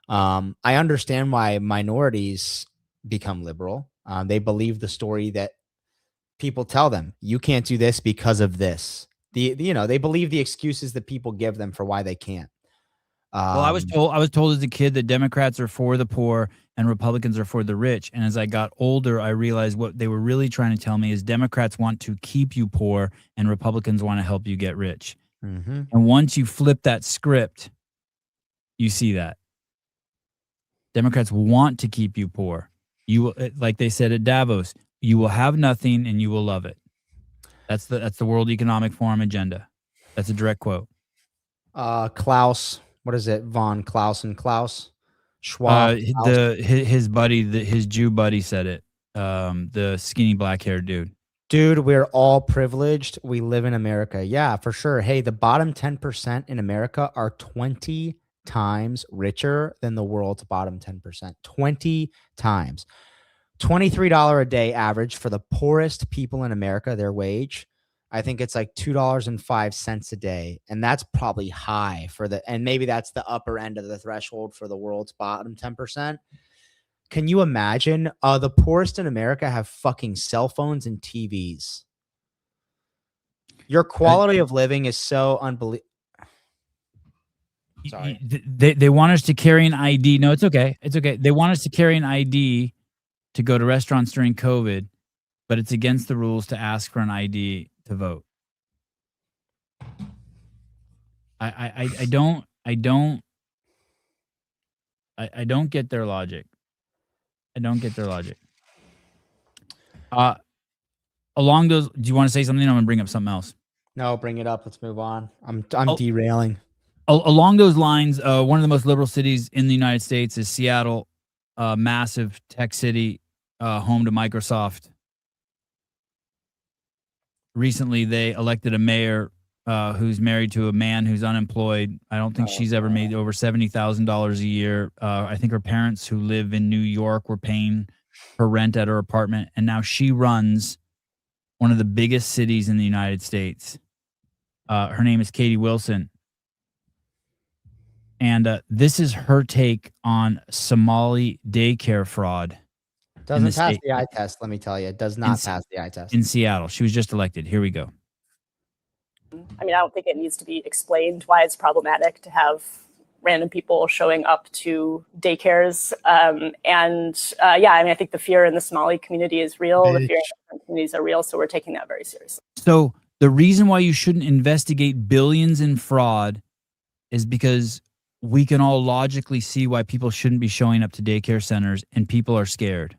I understand why minorities become liberal. They believe the story that people tell them. You can't do this because of this. They believe the excuses that people give them for why they can't. Well, I was told as a kid that Democrats are for the poor and Republicans are for the rich. And as I got older, I realized what they were really trying to tell me is Democrats want to keep you poor and Republicans want to help you get rich. Mm-hmm. And once you flip that script, you see that Democrats want to keep you poor. You will, like they said at Davos, you will have nothing and you will love it. That's the World Economic Forum agenda. That's a direct quote. Klaus, what is it? Von Clausen, Klaus Schwab. His buddy, his Jew buddy said it. The skinny black haired dude. Dude, we're all privileged. We live in America. Yeah, for sure. Hey, the bottom 10% in America are 20 times richer than the world's bottom 10%. 20 times. $23 a day average for the poorest people in America, their wage. I think it's like $2.05 a day. And that's probably high and maybe that's the upper end of the threshold for the world's bottom 10%. Can you imagine? The poorest in America have fucking cell phones and TVs. Your quality of living is so unbelievable. Sorry. They want us to carry an ID. No, it's okay. It's okay. They want us to carry an ID to go to restaurants during COVID, but it's against the rules to ask for an ID to vote. I don't get their logic. I don't get their logic. Along those, do you want to say something? I'm gonna bring up something else. No, bring it up. Let's move on. I'm derailing. Along those lines, one of the most liberal cities in the United States is Seattle, massive tech city, home to Microsoft. Recently, they elected a mayor who's married to a man who's unemployed. I don't think she's ever made over $70,000 a year. I think her parents who live in New York were paying her rent at her apartment, and now she runs one of the biggest cities in the United States. Her name is Katie Wilson. And this is her take on Somali daycare fraud. Doesn't pass the eye test, let me tell you. It does not pass the eye test. In Seattle. She was just elected. Here we go. I mean, I don't think it needs to be explained why it's problematic to have random people showing up to daycares. Yeah, I mean, I think the fear in the Somali community is real. The fear in different communities are real. So we're taking that very seriously. So the reason why you shouldn't investigate billions in fraud is because we can all logically see why people shouldn't be showing up to daycare centers and people are scared.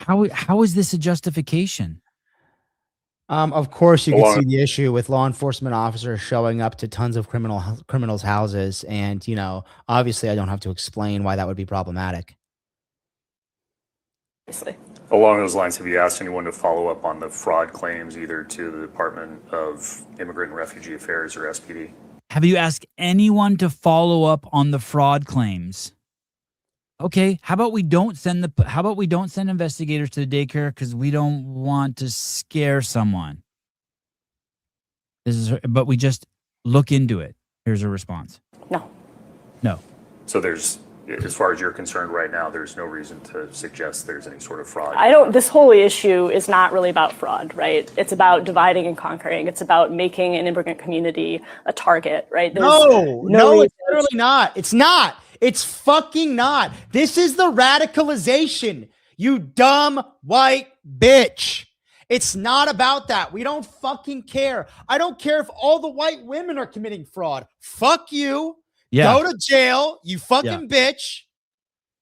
How is this a justification? Of course, you can see the issue with law enforcement officers showing up to tons of criminals' houses. And, obviously I don't have to explain why that would be problematic. Obviously. Along those lines, have you asked anyone to follow up on the fraud claims either to the Department of Immigrant and Refugee Affairs or SPD? Have you asked anyone to follow up on the fraud claims? Okay, how about we don't send investigators to the daycare because we don't want to scare someone. But we just look into it. Here's a response. No. So there's, as far as you're concerned right now, there's no reason to suggest there's any sort of fraud. This whole issue is not really about fraud, right? It's about dividing and conquering. It's about making an immigrant community a target, right? No, it's literally not. It's not. It's fucking not. This is the radicalization, you dumb white bitch. It's not about that. We don't fucking care. I don't care if all the white women are committing fraud. Fuck you. Yeah. Go to jail, you fucking bitch.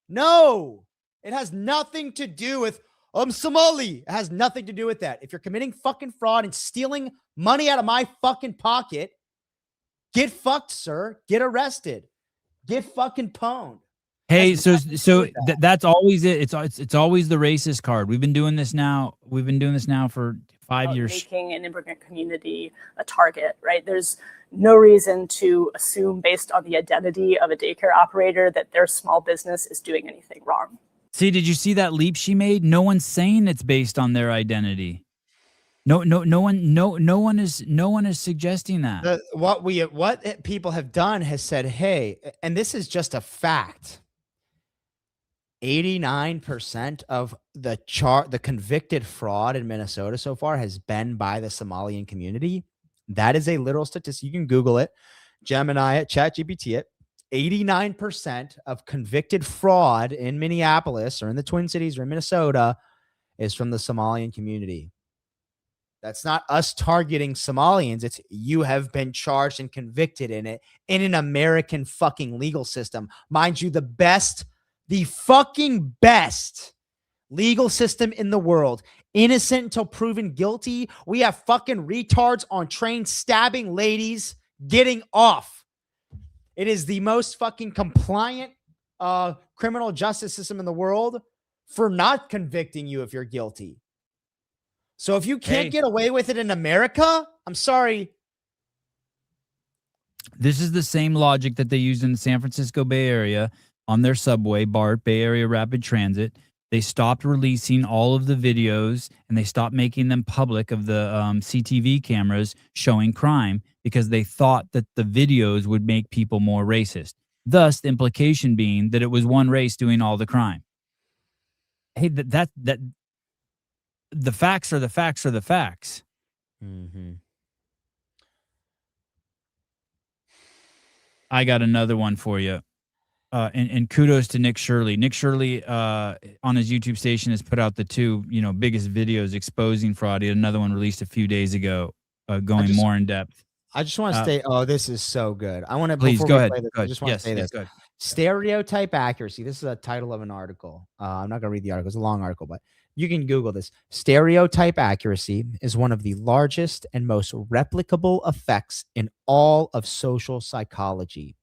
No, it has nothing to do with Somali. It has nothing to do with that. If you're committing fucking fraud and stealing money out of my fucking pocket, get fucked, sir. Get arrested. Get fucking pwned. Hey, that's always it. It's always the racist card. We've been doing this now. We've been doing this now for 5 years. Making an immigrant community a target, right? There's no reason to assume based on the identity of a daycare operator that their small business is doing anything wrong. See, did you see that leap she made? No one's saying it's based on their identity. No one is suggesting that. What people have done has said, hey, and this is just a fact. 89% of the convicted fraud in Minnesota so far has been by the Somalian community. That is a literal statistic. You can Google it, Gemini it, ChatGPT it. 89% of convicted fraud in Minneapolis or in the Twin Cities or in Minnesota is from the Somalian community. That's not us targeting Somalians. It's you have been charged and convicted in it in an American fucking legal system. Mind you, the fucking best legal system in the world. Innocent until proven guilty. We have fucking retards on trains stabbing ladies getting off. It is the most fucking compliant criminal justice system in the world for not convicting you if you're guilty. So if you can't get away with it in America, I'm sorry. This is the same logic that they used in the San Francisco Bay Area on their subway, BART, Bay Area Rapid Transit. They stopped releasing all of the videos and they stopped making them public of the CTV cameras showing crime because they thought that the videos would make people more racist. Thus, the implication being that it was one race doing all the crime. Hey, that the facts are the facts are the facts. Mm-hmm. I got another one for you. And kudos to Nick Shirley. Nick Shirley on his YouTube station has put out the two, biggest videos exposing fraud. He had another one released a few days ago, going more in depth. I just want to say, this is so good. I want to please go ahead. I just want to say this. Stereotype accuracy. This is a title of an article. I'm not going to read the article. It's a long article, but you can Google this. Stereotype accuracy is one of the largest and most replicable effects in all of social psychology.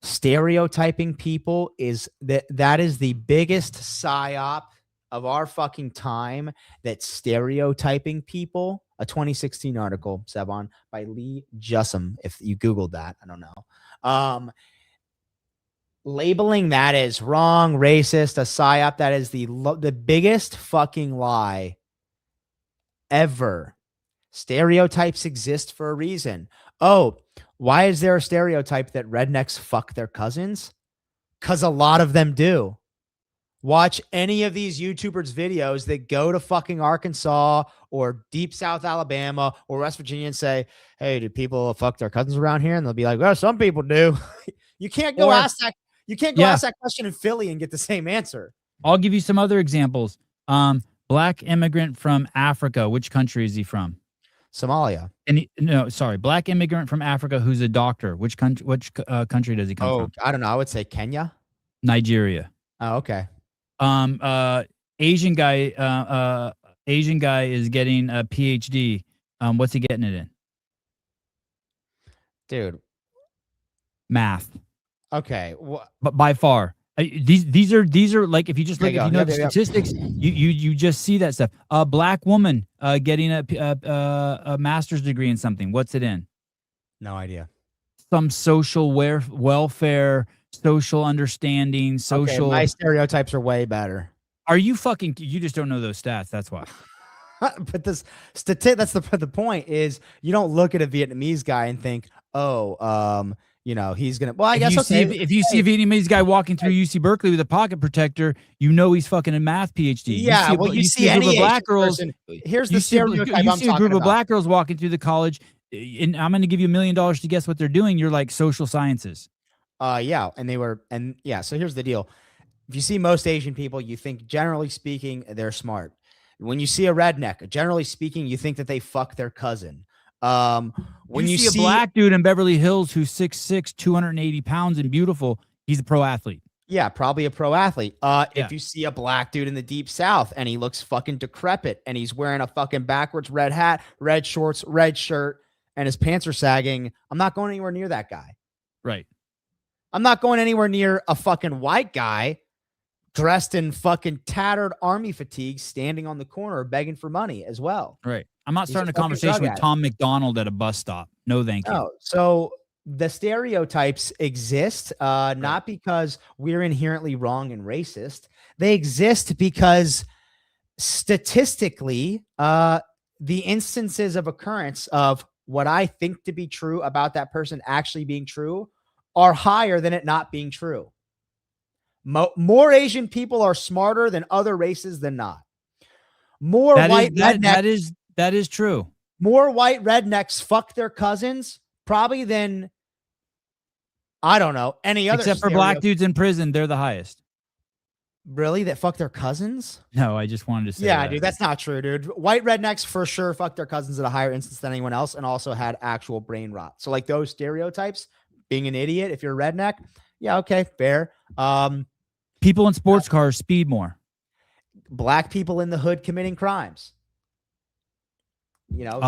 Stereotyping people that is the biggest psyop of our fucking time. That stereotyping people, a 2016 article, Sebon, by Lee Jussum. If you Googled that, I don't know. Labeling that as wrong, racist, a psyop, that is the biggest fucking lie ever. Stereotypes exist for a reason. Oh, why is there a stereotype that rednecks fuck their cousins? Because a lot of them do. Watch any of these YouTubers' videos that go to fucking Arkansas or deep South Alabama or West Virginia and say, hey, do people fuck their cousins around here? And they'll be like, well, some people do. You can't go ask that. You can't go ask that question in Philly and get the same answer. I'll give you some other examples. Black immigrant from Africa. Which country is he from? Somalia. Black immigrant from Africa who's a doctor. Which country does he come from? I don't know. I would say Kenya. Nigeria. Oh, okay. Asian guy is getting a PhD. What's he getting it in? Dude. Math. Okay. But by far. These are like, if you just look, if you know the statistics, you just see that stuff. A black woman getting a master's degree in something. What's it in? No idea. Some social welfare, social understanding, social. Okay, my stereotypes are way better. Are you fucking? You just don't know those stats. That's why. But this that's the point is you don't look at a Vietnamese guy and think, oh, you know, he's gonna. Well, I If guess you okay. see if you see a Vietnamese guy walking through UC Berkeley with a pocket protector, you know he's fucking a math PhD. Yeah, well, you see a group any of black Asian girls. person. Here's You the see, stereotype you I'm see a group talking of about. black girls walking through the college, and I'm going to give you $1 million to guess what they're doing. You're like social sciences. Yeah, and yeah. So here's the deal: if you see most Asian people, you think generally speaking they're smart. When you see a redneck, generally speaking, you think that they fuck their cousin. When you see a black dude in Beverly Hills who's 6'6", 280 pounds and beautiful, he's a pro athlete. yeah, probably a pro athlete. Yeah. If you see a black dude in the deep south and he looks fucking decrepit and he's wearing a fucking backwards red hat, red shorts, red shirt, and his pants are sagging, I'm not going anywhere near that guy. Right. I'm not going anywhere near a fucking white guy dressed in fucking tattered army fatigues standing on the corner begging for money as well. Right. I'm not He's starting a a fucking conversation drug with addict. Tom McDonald at a bus stop. No, thank you. No. So the stereotypes exist not because we're inherently wrong and racist. They exist because statistically, the instances of occurrence of what I think to be true about that person actually being true are higher than it not being true. More Asian people are smarter than other races than not. More white rednecks. That is true. More white rednecks fuck their cousins probably than, I don't know, any other. Except for black dudes in prison, they're the highest. Really? That fuck their cousins? No, I just wanted to say Yeah, that. dude, that's not true, dude. White rednecks for sure fuck their cousins at a higher instance than anyone else and also had actual brain rot. So like those stereotypes, being an idiot if you're a redneck, yeah, okay, fair. People in sports cars speed more. Black people in the hood committing crimes. You know,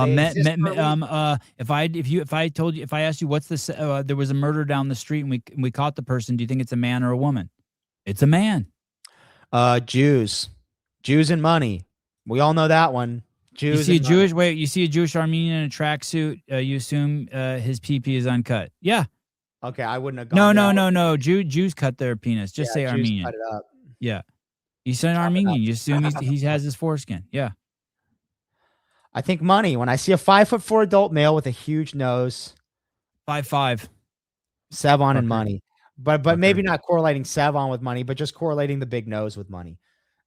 if I asked you what's the there was a murder down the street and we caught the person, do you think it's a man or a woman? It's a man. Jews and money. We all know that one. Jews. You see a Jewish Armenian in a tracksuit. You assume his pee-pee is uncut. Yeah. Okay, I wouldn't have gone. No. Jews cut their penis. Just say Jews Armenian. cut it up. Yeah. You say an Armenian. You assume he has his foreskin. Yeah. I think money. When I see a 5'4" adult male with a huge nose, 5'5", Savon and money, but maybe not correlating Savon with money, but just correlating the big nose with money.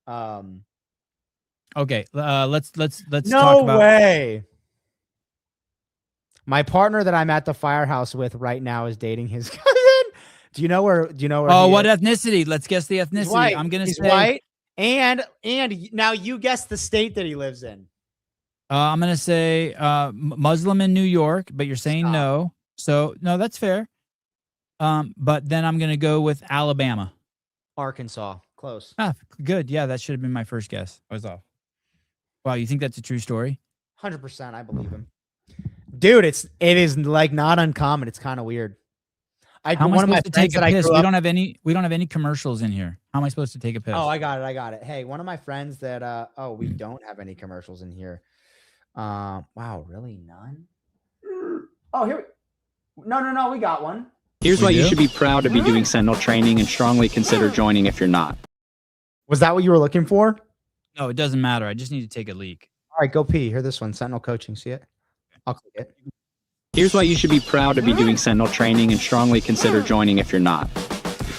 Okay, let's No talk about. way. My partner that I'm at the firehouse with right now is dating his cousin. Do you know where? Oh, what ethnicity? Let's guess the ethnicity. He's white. I'm gonna He's say white, and now you guess the state that he lives in. I'm gonna say Muslim in New York, but you're saying no. So no, that's fair. But then I'm gonna go with Alabama. Arkansas, close. Ah, good. Yeah, that should have been my first guess. I was off. Wow, you think that's a true story? 100%, I believe him. Dude, it is like not uncommon. It's kind of weird. How am I supposed to take a piss? We don't have any commercials in here. How am I supposed to take a piss? Oh, I got it. Hey, one of my friends that we don't have any commercials in here. Wow, really none? Oh, here. No, we got one. Here's why you should be proud to be doing Sentinel training and strongly consider joining if you're not. Was that what you were looking for? No, it doesn't matter. I just need to take a leak. All right, go pee. Hear this one. Sentinel coaching. See it? I'll click it. Here's why you should be proud to be doing Sentinel training and strongly consider joining if you're not.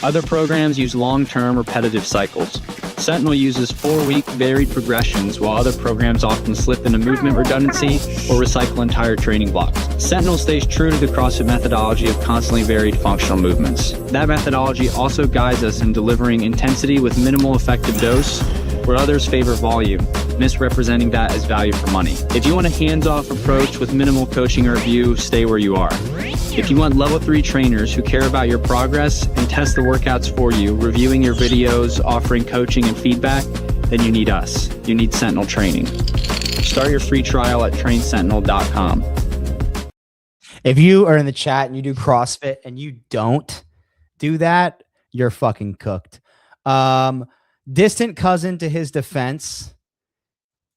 Other programs use long-term repetitive cycles. Sentinel uses 4-week varied progressions, while other programs often slip into movement redundancy or recycle entire training blocks. Sentinel stays true to the CrossFit methodology of constantly varied functional movements. That methodology also guides us in delivering intensity with minimal effective dose, where others favor volume, misrepresenting that as value for money. If you want a hands-off approach with minimal coaching or review, stay where you are. If you want level 3 trainers who care about your progress and test the workouts for you, reviewing your videos, offering coaching and feedback, then you need us. You need Sentinel training. Start your free trial at trainsentinel.com. If you are in the chat and you do CrossFit and you don't do that, you're fucking cooked. Distant cousin to his defense,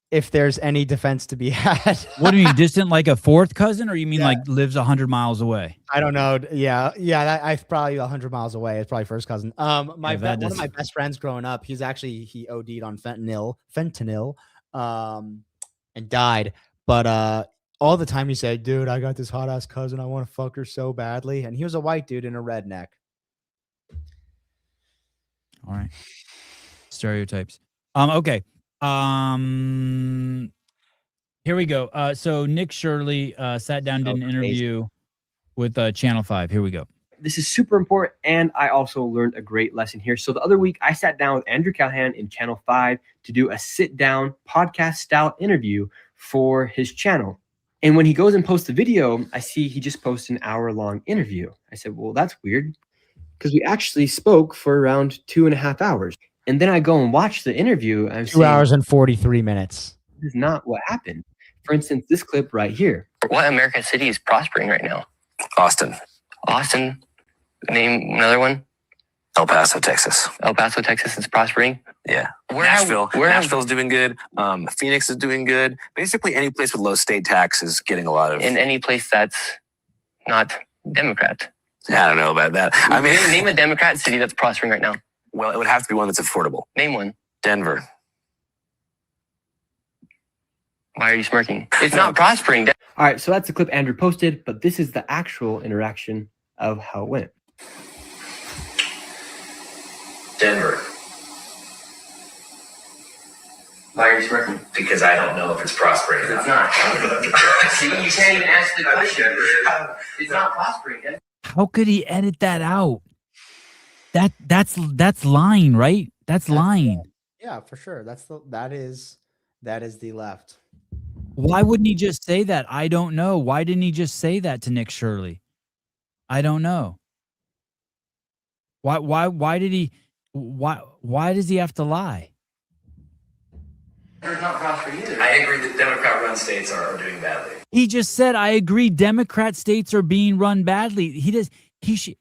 if there's any defense to be had. What do you mean, distant, like a fourth cousin, or you mean like lives 100 miles away? I don't know. Yeah. I probably 100 miles away. It's probably first cousin. One of my best friends growing up, he OD'd on fentanyl, and died. But all the time he said, dude, I got this hot ass cousin. I want to fuck her so badly. And he was a white dude in a redneck. All right. Stereotypes. Okay. Here we go. So Nick Shirley sat down, did an interview with Channel 5. Here we go. This is super important, and I also learned a great lesson here. So the other week, I sat down with Andrew Callahan in Channel 5 to do a sit-down podcast-style interview for his channel. And when he goes and posts the video, I see he just posted an hour-long interview. I said, well, that's weird, because we actually spoke for around 2.5 hours. And then I go and watch the interview, and I'm 2 hours and 43 minutes. This is not what happened. For instance, this clip right here. What American city is prospering right now? Austin. Austin. Name another one. El Paso, Texas. El Paso, Texas is prospering. Yeah. Nashville's doing good. Phoenix is doing good. Basically, any place with low state tax is getting a lot of. In any place that's not Democrat. I don't know about that. I mean, name a Democrat city that's prospering right now. Well, it would have to be one that's affordable. Name one. Denver. Why are you smirking? It's not prospering. All right, so that's the clip Andrew posted, but this is the actual interaction of how it went. Denver. Why are you smirking? Because I don't know if it's prospering. It's not. See, you can't even ask the question. It's not prospering. How could he edit that out? That's lying, right? That's lying. Yeah, for sure. That is the left. Why wouldn't he just say that? I don't know. Why didn't he just say that to Nick Shirley? I don't know. Why did he why does he have to lie? It's not prospering either. I agree that Democrat-run states are doing badly. He just said, I agree, Democrat states are being run badly. He should.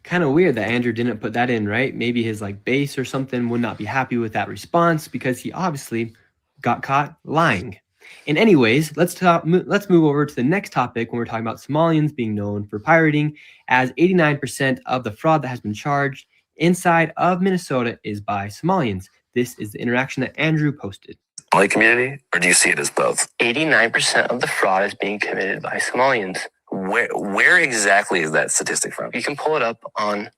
Kind of weird that Andrew didn't put that in, right? Maybe his base or something would not be happy with that response because he obviously got caught lying. And anyways, let's move over to the next topic when we're talking about Somalians being known for pirating, as 89% of the fraud that has been charged inside of Minnesota is by Somalians. This is the interaction that Andrew posted. Somali community, or do you see it as both? 89% of the fraud is being committed by Somalians. Where exactly is that statistic from? You can pull it up on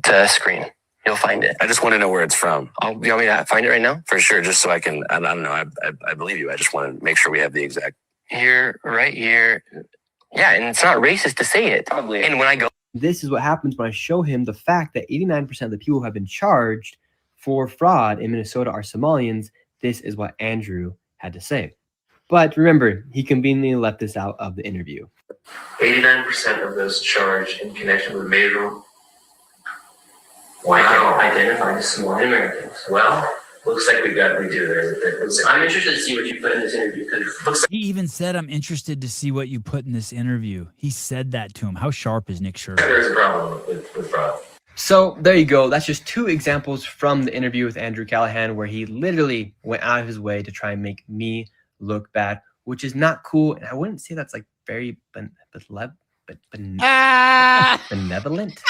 the screen. You'll find it. I just want to know where it's from. You want me to find it right now? For sure, just so I can, I don't know, I believe you. I just want to make sure we have the exact. Here, right here. Yeah, and it's not racist to say it. Probably. And when I go. This is what happens when I show him the fact that 89% of the people who have been charged for fraud in Minnesota are Somalians. This is what Andrew had to say. But remember, he conveniently left this out of the interview. 89% of those charged in connection with major. Wow. Identified as Somali Americans. Well, looks like we do there. I'm interested to see what you put in this interview. He even said, I'm interested to see what you put in this interview. He said that to him. How sharp is Nick Shirley? There's a problem with fraud. So there you go. That's just two examples from the interview with Andrew Callahan where he literally went out of his way to try and make me look bad, which is not cool. And I wouldn't say that's very benevolent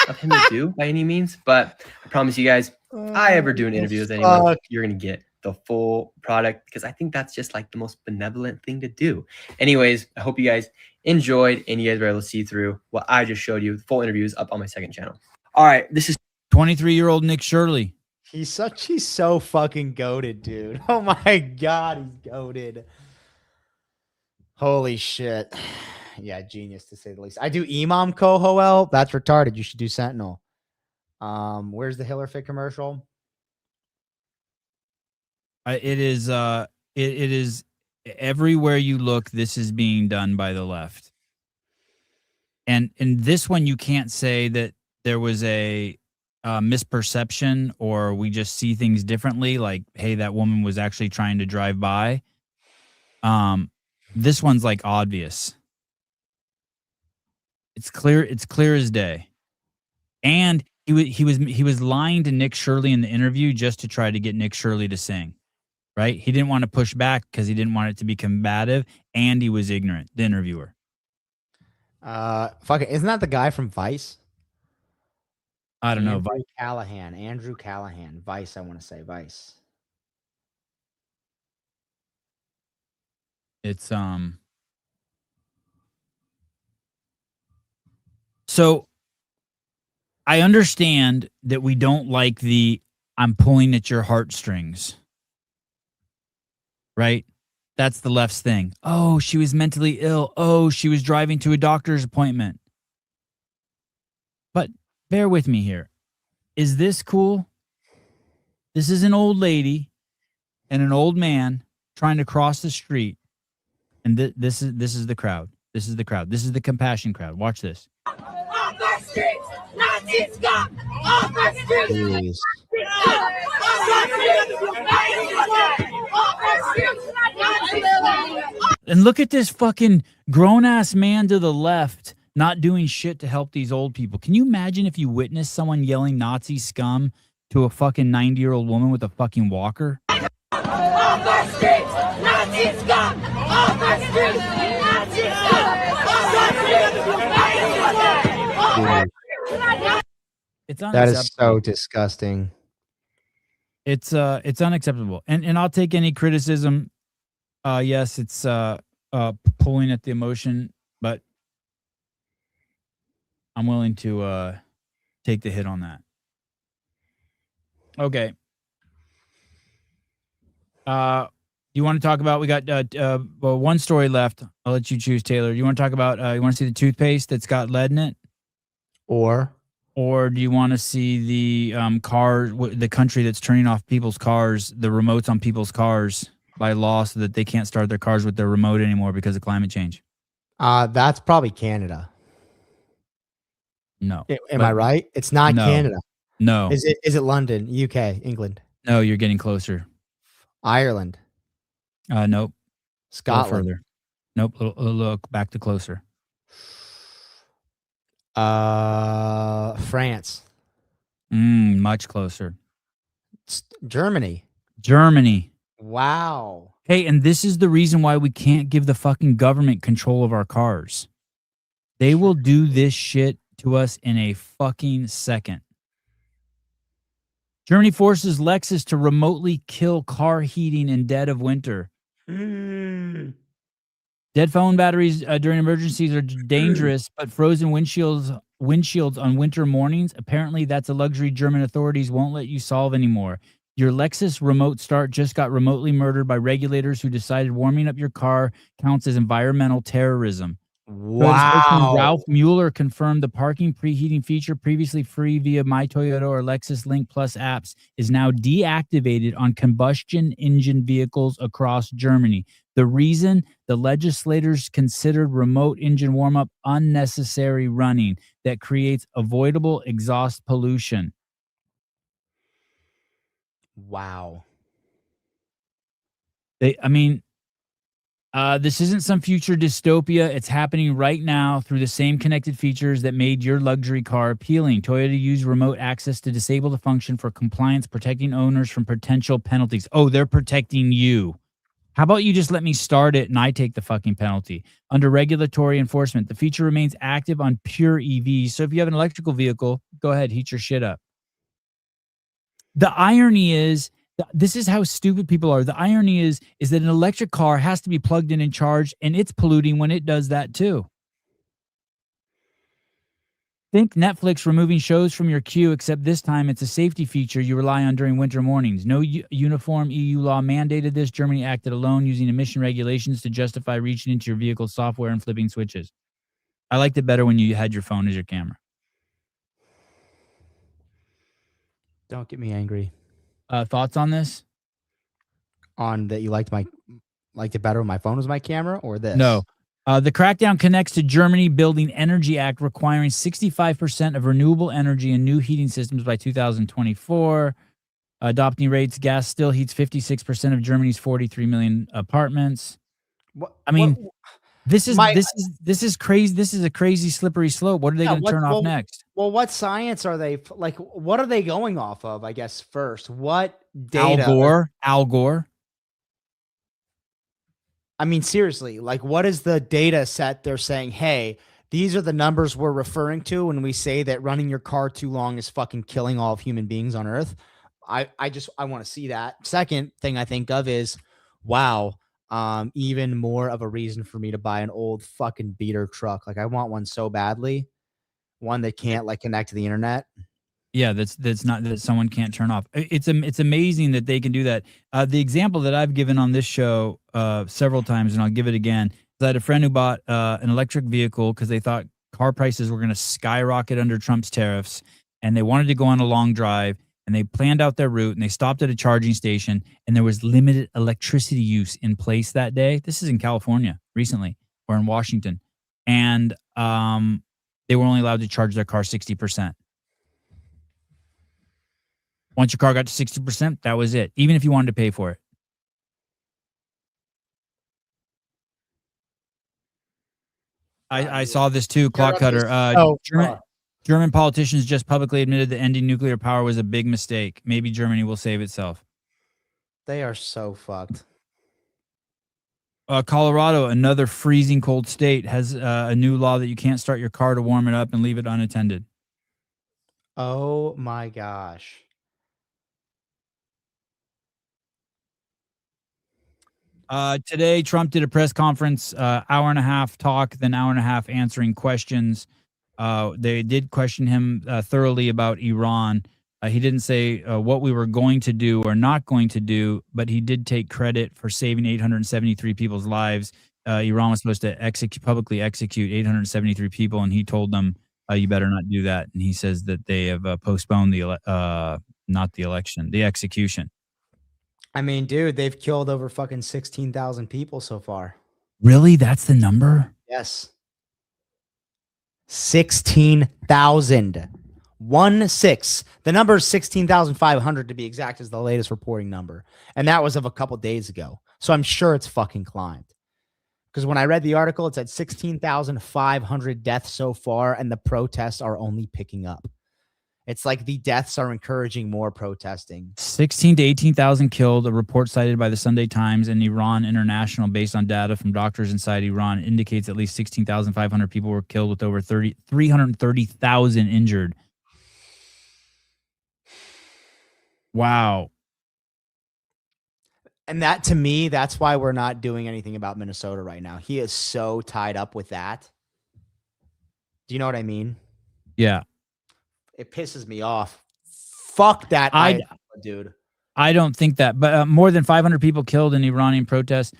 of him to do by any means. But I promise you guys, if I ever do an interview with anyone, you're going to get the full product because I think that's just the most benevolent thing to do. Anyways, I hope you guys enjoyed and you guys were able to see through what I just showed you. The full interview is up on my second channel. All right, this is 23-year-old Nick Shirley. He's so fucking goated, dude. Oh my God, he's goated. Holy shit. Yeah, genius to say the least. I do Imam Kohoel. That's retarded. You should do Sentinel. Where's the Hillerfit commercial? It is everywhere you look, this is being done by the left. And in this one, you can't say that there was a misperception or we just see things differently. Like, hey, that woman was actually trying to drive by. This one's obvious. It's clear as day. And he was lying to Nick Shirley in the interview just to try to get Nick Shirley to sing. Right? He didn't want to push back because he didn't want it to be combative, and he was ignorant, the interviewer. Fuck it. Isn't that the guy from Vice? I don't know. Andrew Callahan. Vice, I want to say. Vice. It's so I understand that we don't like the I'm pulling at your heartstrings. Right? That's the left's thing. Oh, she was mentally ill. Oh, she was driving to a doctor's appointment. But bear with me here. Is this cool? This is an old lady and an old man trying to cross the street. And this is the crowd. This is the crowd. This is the compassion crowd. Watch this. Off our streets, Nazis come! Off our streets! Jeez. And look at this fucking grown-ass man to the left not doing shit to help these old people. Can you imagine if you witnessed someone yelling Nazi scum to a fucking 90-year-old woman with a fucking walker? Off our streets, Nazis come! Off our streets, Nazis come! Off our streets! It's That unacceptable. is so disgusting. It's unacceptable. And I'll take any criticism. Yes, it's pulling at the emotion, but I'm willing to take the hit on that. Okay. You want to talk about, we got one story left. I'll let you choose, Taylor. You want to talk about, you want to see the toothpaste that's got lead in it? Or do you want to see the the country that's turning off people's cars, the remotes on people's cars by law so that they can't start their cars with their remote anymore because of climate change? That's probably Canada. No. Am I right? It's not No. Canada. No. Is it London, UK, England, No, you're getting closer. Ireland, Nope. A little Scotland, further. Nope. Look back to closer. France, Much closer. Germany. Germany. Wow. Hey, and this is the reason why we can't give the fucking government control of our cars. They will do this shit to us in a fucking second. Germany forces Lexus to remotely kill car heating in dead of winter. Dead phone batteries during emergencies are dangerous, but frozen windshields on winter mornings, apparently that's a luxury German authorities won't let you solve anymore. Your Lexus remote start just got remotely murdered by regulators who decided warming up your car counts as environmental terrorism. Wow. Ralph Mueller confirmed the parking preheating feature previously free via My Toyota or Lexus Link Plus apps is now deactivated on combustion engine vehicles across Germany. The reason? The legislators considered remote engine warm-up unnecessary running that creates avoidable exhaust pollution. Wow. This isn't some future dystopia. It's happening right now through the same connected features that made your luxury car appealing. Toyota used remote access to disable the function for compliance, protecting owners from potential penalties. Oh, they're protecting you. How about you just let me start it and I take the fucking penalty? Under regulatory enforcement, the feature remains active on pure EVs. So if you have an electrical vehicle, go ahead, heat your shit up. The irony is, this is how stupid people are. The irony is that an electric car has to be plugged in and charged, and it's polluting when it does that too. Think Netflix removing shows from your queue, except this time it's a safety feature you rely on during winter mornings. No uniform EU law mandated this. Germany acted alone, using emission regulations to justify reaching into your vehicle's software and flipping switches. I liked it better when you had your phone as your camera. Don't get me angry. Thoughts on this? On that you liked it better when my phone was my camera, or this? No. The crackdown connects to Germany Building Energy Act requiring 65% of renewable energy in new heating systems by 2024. Adopting rates, gas still heats 56% of Germany's 43 million apartments. This is crazy. This is a crazy slippery slope. What are they going to turn off next? Well, what science are they like? What are they going off of? I guess first, what data? Al Gore. I mean, seriously, like, what is the data set they're saying? Hey, these are the numbers we're referring to when we say that running your car too long is fucking killing all of human beings on Earth. I want to see that. Second thing I think of is, wow, even more of a reason for me to buy an old fucking beater truck. Like I want one so badly, one that can't like connect to the internet. Yeah, that's not that someone can't turn off. It's amazing that they can do that. The example that I've given on this show several times, and I'll give it again, is I had a friend who bought an electric vehicle because they thought car prices were going to skyrocket under Trump's tariffs, and they wanted to go on a long drive, and they planned out their route, and they stopped at a charging station, and there was limited electricity use in place that day. This is in California recently, or in Washington, and they were only allowed to charge their car 60%. Once your car got to 60%, that was it. Even if you wanted to pay for it. I saw this too, Clock Cutter. German politicians just publicly admitted that ending nuclear power was a big mistake. Maybe Germany will save itself. They are so fucked. Colorado, another freezing cold state, has a new law that you can't start your car to warm it up and leave it unattended. Oh my gosh. Today, Trump did a press conference, hour and a half talk, then hour and a half answering questions. They did question him thoroughly about Iran. He didn't say what we were going to do or not going to do, but he did take credit for saving 873 people's lives. Iran was supposed to publicly execute 873 people, and he told them, you better not do that. And he says that they have postponed not the election, the execution. I mean, dude, they've killed over fucking 16,000 people so far. Really? That's the number? Yes. 16,000. 1-6. The number is 16,500 to be exact is the latest reporting number. And that was of a couple days ago. So I'm sure it's fucking climbed. Because when I read the article, it said 16,500 deaths so far, and the protests are only picking up. It's like the deaths are encouraging more protesting. 16 to 18,000 killed, a report cited by the Sunday Times and Iran International based on data from doctors inside Iran indicates at least 16,500 people were killed with over 330,000 injured. Wow. And that, to me, that's why we're not doing anything about Minnesota right now. He is so tied up with that. Do you know what I mean? Yeah. It pisses me off. Fuck that, dude. I don't think that, but more than 500 people killed in Iranian protests.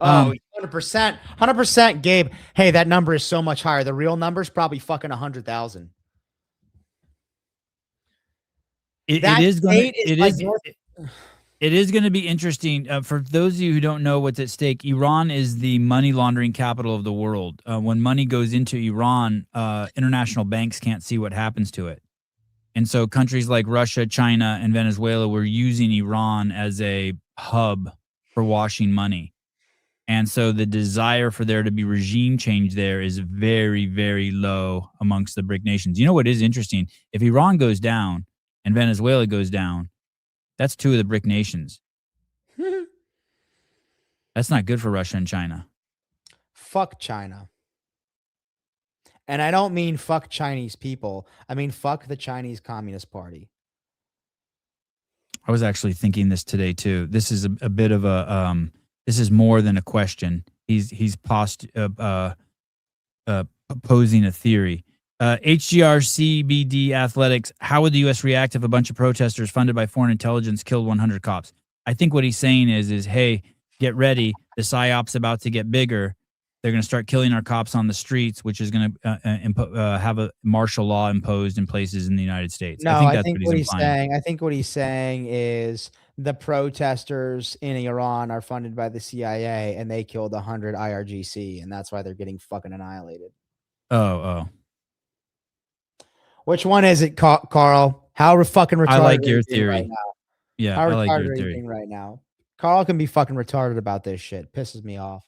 Oh, 100%. 100%, Gabe. Hey, that number is so much higher. The real number is probably fucking 100,000. It is going to be interesting. For those of you who don't know what's at stake, Iran is the money laundering capital of the world. When money goes into Iran, international banks can't see what happens to it. And so countries like Russia, China, and Venezuela were using Iran as a hub for washing money. And so the desire for there to be regime change there is very, very low amongst the BRIC nations. You know what is interesting? If Iran goes down and Venezuela goes down, that's two of the BRIC nations. That's not good for Russia and China. Fuck China. And I don't mean fuck Chinese people. I mean fuck the Chinese Communist Party. I was actually thinking this today too. This is a bit of a this is more than a question. He's posing a theory. HGR CBD Athletics. How would the U.S. react if a bunch of protesters funded by foreign intelligence killed 100 cops? I think what he's saying is hey, get ready. The psyop's about to get bigger. They're going to start killing our cops on the streets, which is going to have a martial law imposed in places in the United States. No, I think what he's saying. I think what he's saying is the protesters in Iran are funded by the CIA, and they killed 100 IRGC, and that's why they're getting fucking annihilated. Oh. Which one is it, Carl? How fucking retarded? I like your theory. Right now? Yeah, how I like retarded your are you theory being right now. Carl can be fucking retarded about this shit. Pisses me off.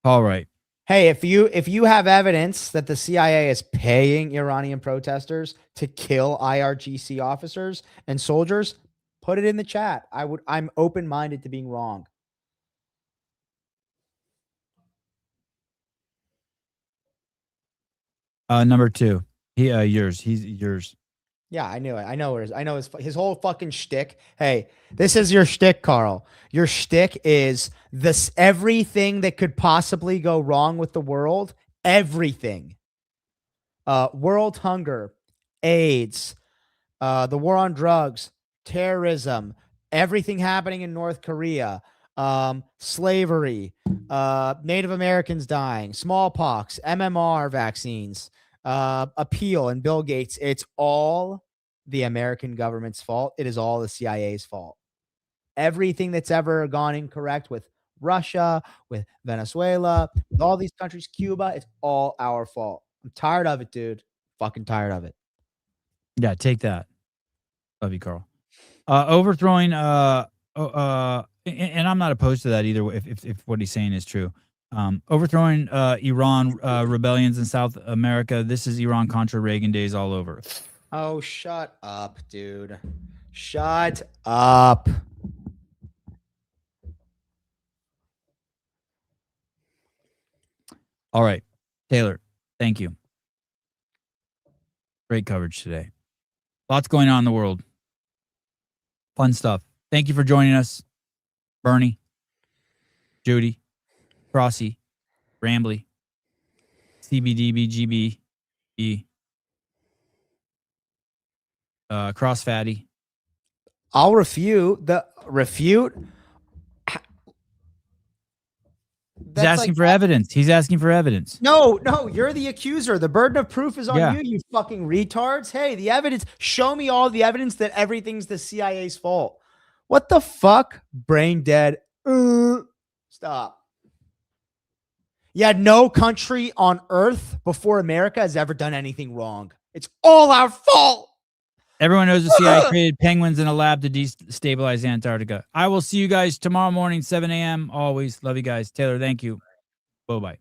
All right. Hey, if you have evidence that the CIA is paying Iranian protesters to kill IRGC officers and soldiers, put it in the chat. I'm open-minded to being wrong. Number two. He's yours. Yeah, I knew it. I know I know his whole fucking shtick. Hey, this is your shtick, Carl. Your shtick is this everything that could possibly go wrong with the world. Everything. World hunger, AIDS, the war on drugs, terrorism, everything happening in North Korea, slavery, Native Americans dying, smallpox, MMR vaccines, appeal and Bill Gates. It's all the American government's fault. It is all the CIA's fault. Everything that's ever gone incorrect with Russia, with Venezuela, with all these countries, Cuba, it's all our fault. I'm tired of it, dude. Fucking tired of it. Yeah, take that. Love you, Carl. Overthrowing and I'm not opposed to that either if what he's saying is true. Overthrowing Iran rebellions in South America. This is Iran Contra Reagan days all over. Oh, shut up, dude. Shut up. All right, Taylor, thank you. Great coverage today. Lots going on in the world. Fun stuff. Thank you for joining us, Bernie, Judy, Crossy, Rambly, CBDBGB, Crossfatty. I'll refute. He's asking for evidence. He's asking for evidence. No, you're the accuser. The burden of proof is on Yeah. you fucking retards. Hey, the evidence. Show me all the evidence that everything's the CIA's fault. What the fuck? Brain dead. Stop. Yeah, no country on earth before America has ever done anything wrong. It's all our fault. Everyone knows the CIA created penguins in a lab to destabilize Antarctica. I will see you guys tomorrow morning, 7 a.m. Always. Love you guys. Taylor, thank you. Bye-bye.